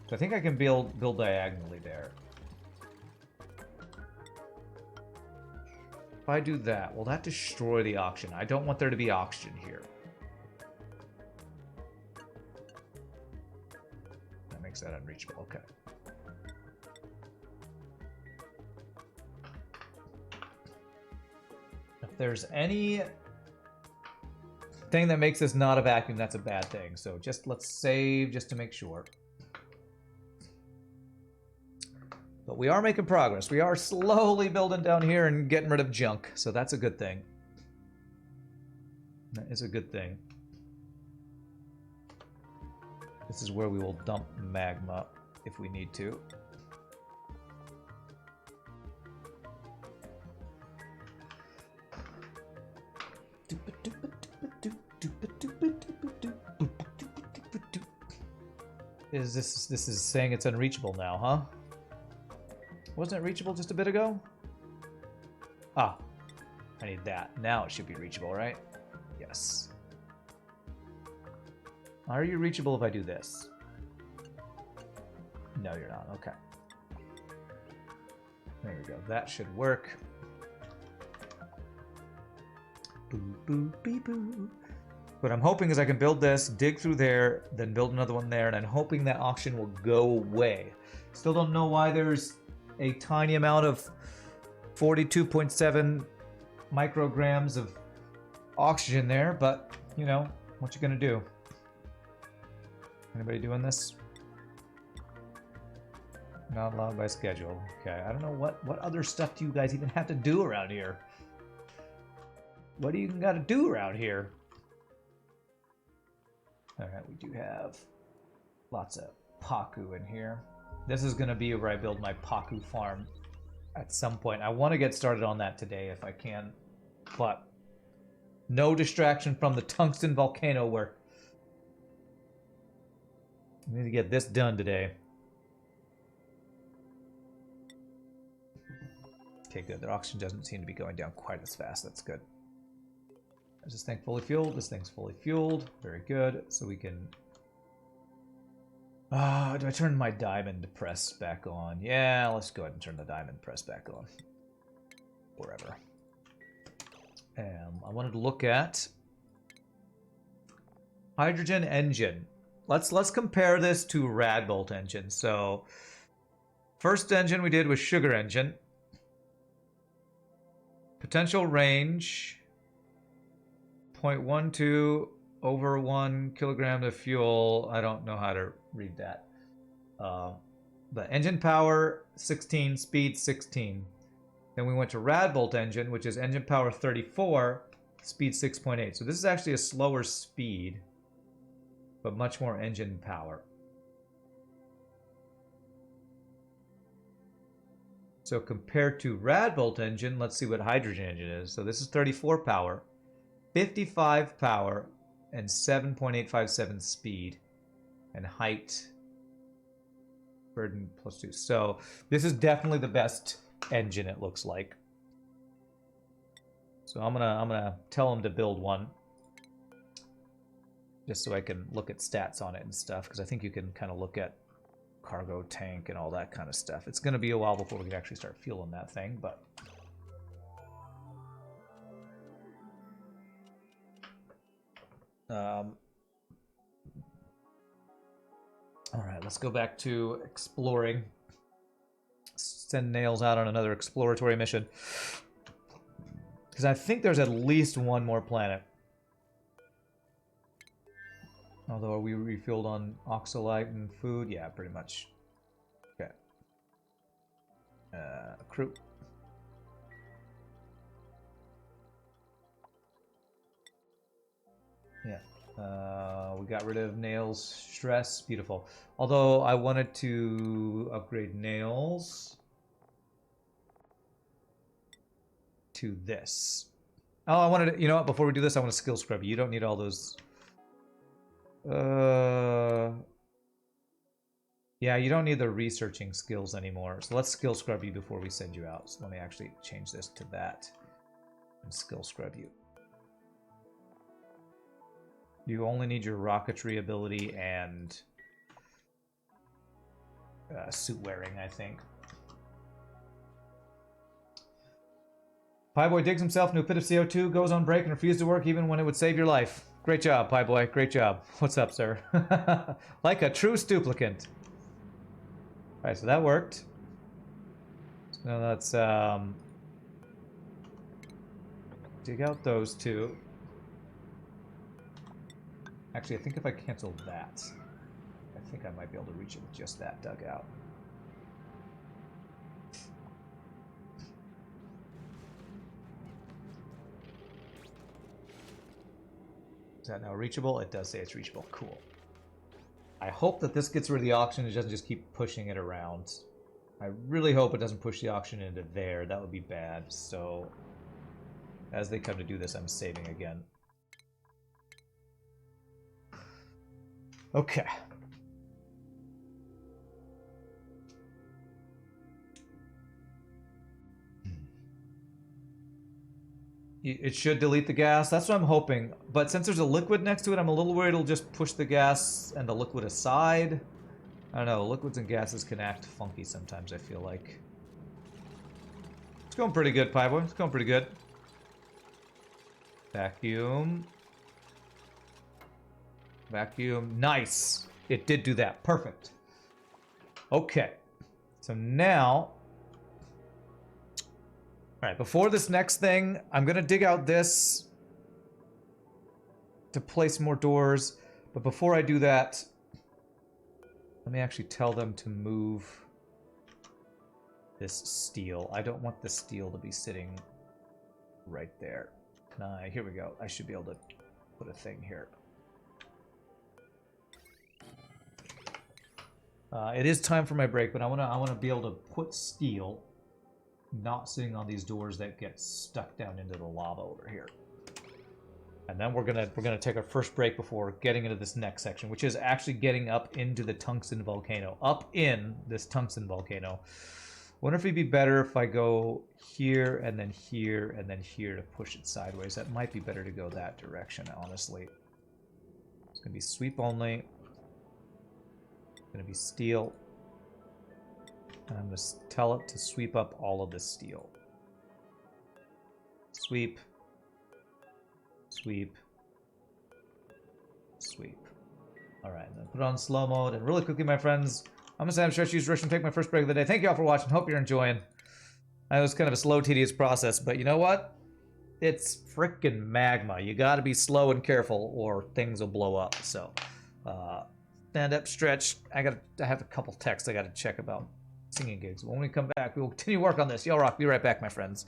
So I think I can build diagonally there. If I do that, will that destroy the oxygen? I don't want there to be oxygen here. That makes that unreachable. Okay. If there's any thing that makes this not a vacuum, that's a bad thing. So just let's save just to make sure. But we are making progress. We are slowly building down here and getting rid of junk. So that's a good thing. That is a good thing. This is where we will dump magma if we need to. This is saying it's unreachable now, huh? Wasn't it reachable just a bit ago? Ah, I need that. Now it should be reachable, right? Yes. Are you reachable if I do this? No, you're not. Okay. There we go. That should work. Boo, boo, bee, boo. What I'm hoping is I can build this, dig through there, then build another one there, and I'm hoping that oxygen will go away. Still don't know why there's a tiny amount of 42.7 micrograms of oxygen there, but, you know, what you gonna do? Anybody doing this? Not allowed by schedule. Okay, I don't know what other stuff do you guys even have to do around here? What do you even gotta do around here? Alright, we do have lots of Paku in here. This is gonna be where I build my Paku farm at some point. I want to get started on that today if I can, but no distraction from the tungsten volcano where I need to get this done today. Okay, good. Their oxygen doesn't seem to be going down quite as fast. That's good. Is this thing fully fueled? This thing's fully fueled. Very good. So we can... do I turn my diamond press back on? Yeah, let's go ahead and turn the diamond press back on. Wherever. I wanted to look at hydrogen engine. Let's compare this to Radbolt engine. So, first engine we did was sugar engine. Potential range 0.12 over 1 kilogram of fuel. I don't know how to read that. But engine power 16, speed 16. Then we went to Radbolt engine, which is engine power 34, speed 6.8. So this is actually a slower speed, but much more engine power. So compared to Radbolt engine, let's see what hydrogen engine is. So this is 34 power, 55 power, and 7.857 speed, and height, burden +2. So this is definitely the best engine, it looks like. So I'm gonna tell him to build one, just so I can look at stats on it and stuff, because I think you can kind of look at cargo tank and all that kind of stuff. It's gonna be a while before we can actually start fueling that thing, but all right, let's go back to exploring. Send Nails out on another exploratory mission, because I think there's at least one more planet. Although, are we refueled on oxalite and food? Yeah, pretty much. Okay. Crew. Yeah. We got rid of Nails' stress. Beautiful. Although, I wanted to upgrade Nails to this. Oh, I wanted to, you know what? Before we do this, I want to skill scrub you. You don't need all those... Yeah, you don't need the researching skills anymore. So let's skill scrub you before we send you out. So let me actually change this to that and skill scrub you. You only need your rocketry ability and suit wearing, I think. Pieboy digs himself into a pit of CO2, goes on break, and refuses to work even when it would save your life. Great job, Pieboy. Great job. What's up, sir? Like a true stuplicant. Alright, so that worked. So let's dig out those two. Actually, I think if I cancel that, I think I might be able to reach it with just that dug out. Is that now reachable? It does say it's reachable. Cool. I hope that this gets rid of the oxygen. It doesn't just keep pushing it around. I really hope it doesn't push the oxygen into there. That would be bad. So, as they come to do this, I'm saving again. Okay. It should delete the gas. That's what I'm hoping. But since there's a liquid next to it, I'm a little worried it'll just push the gas and the liquid aside. I don't know. Liquids and gases can act funky sometimes, I feel like. It's going pretty good, Pieboy. It's going pretty good. Vacuum. Vacuum. Nice. It did do that. Perfect. Okay. So now... Alright, before this next thing, I'm going to dig out this to place more doors. But before I do that, let me actually tell them to move this steel. I don't want the steel to be sitting right there. Here we go. I should be able to put a thing here. It is time for my break, but I want to be able to put steel not sitting on these doors that get stuck down into the lava over here. And then we're gonna take our first break before getting into this next section, which is actually getting up into the tungsten volcano. Up in this tungsten volcano. Wonder if it'd be better if I go here and then here and then here to push it sideways. That might be better to go that direction, honestly. It's gonna be sweep only. It's gonna be steel. And I'm going to tell it to sweep up all of this steel. Sweep. Sweep. Sweep. Alright, then put it on slow mode. And really quickly, my friends, I'm going to say I'm Stretch Rush and take my first break of the day. Thank you all for watching. Hope you're enjoying. I know it's kind of a slow, tedious process, but you know what? It's frickin' magma. You got to be slow and careful or things will blow up. So, stand up, stretch. I have a couple texts I got to check about singing gigs. When we come back, we will continue work on this. Y'all rock. Be right back, my friends.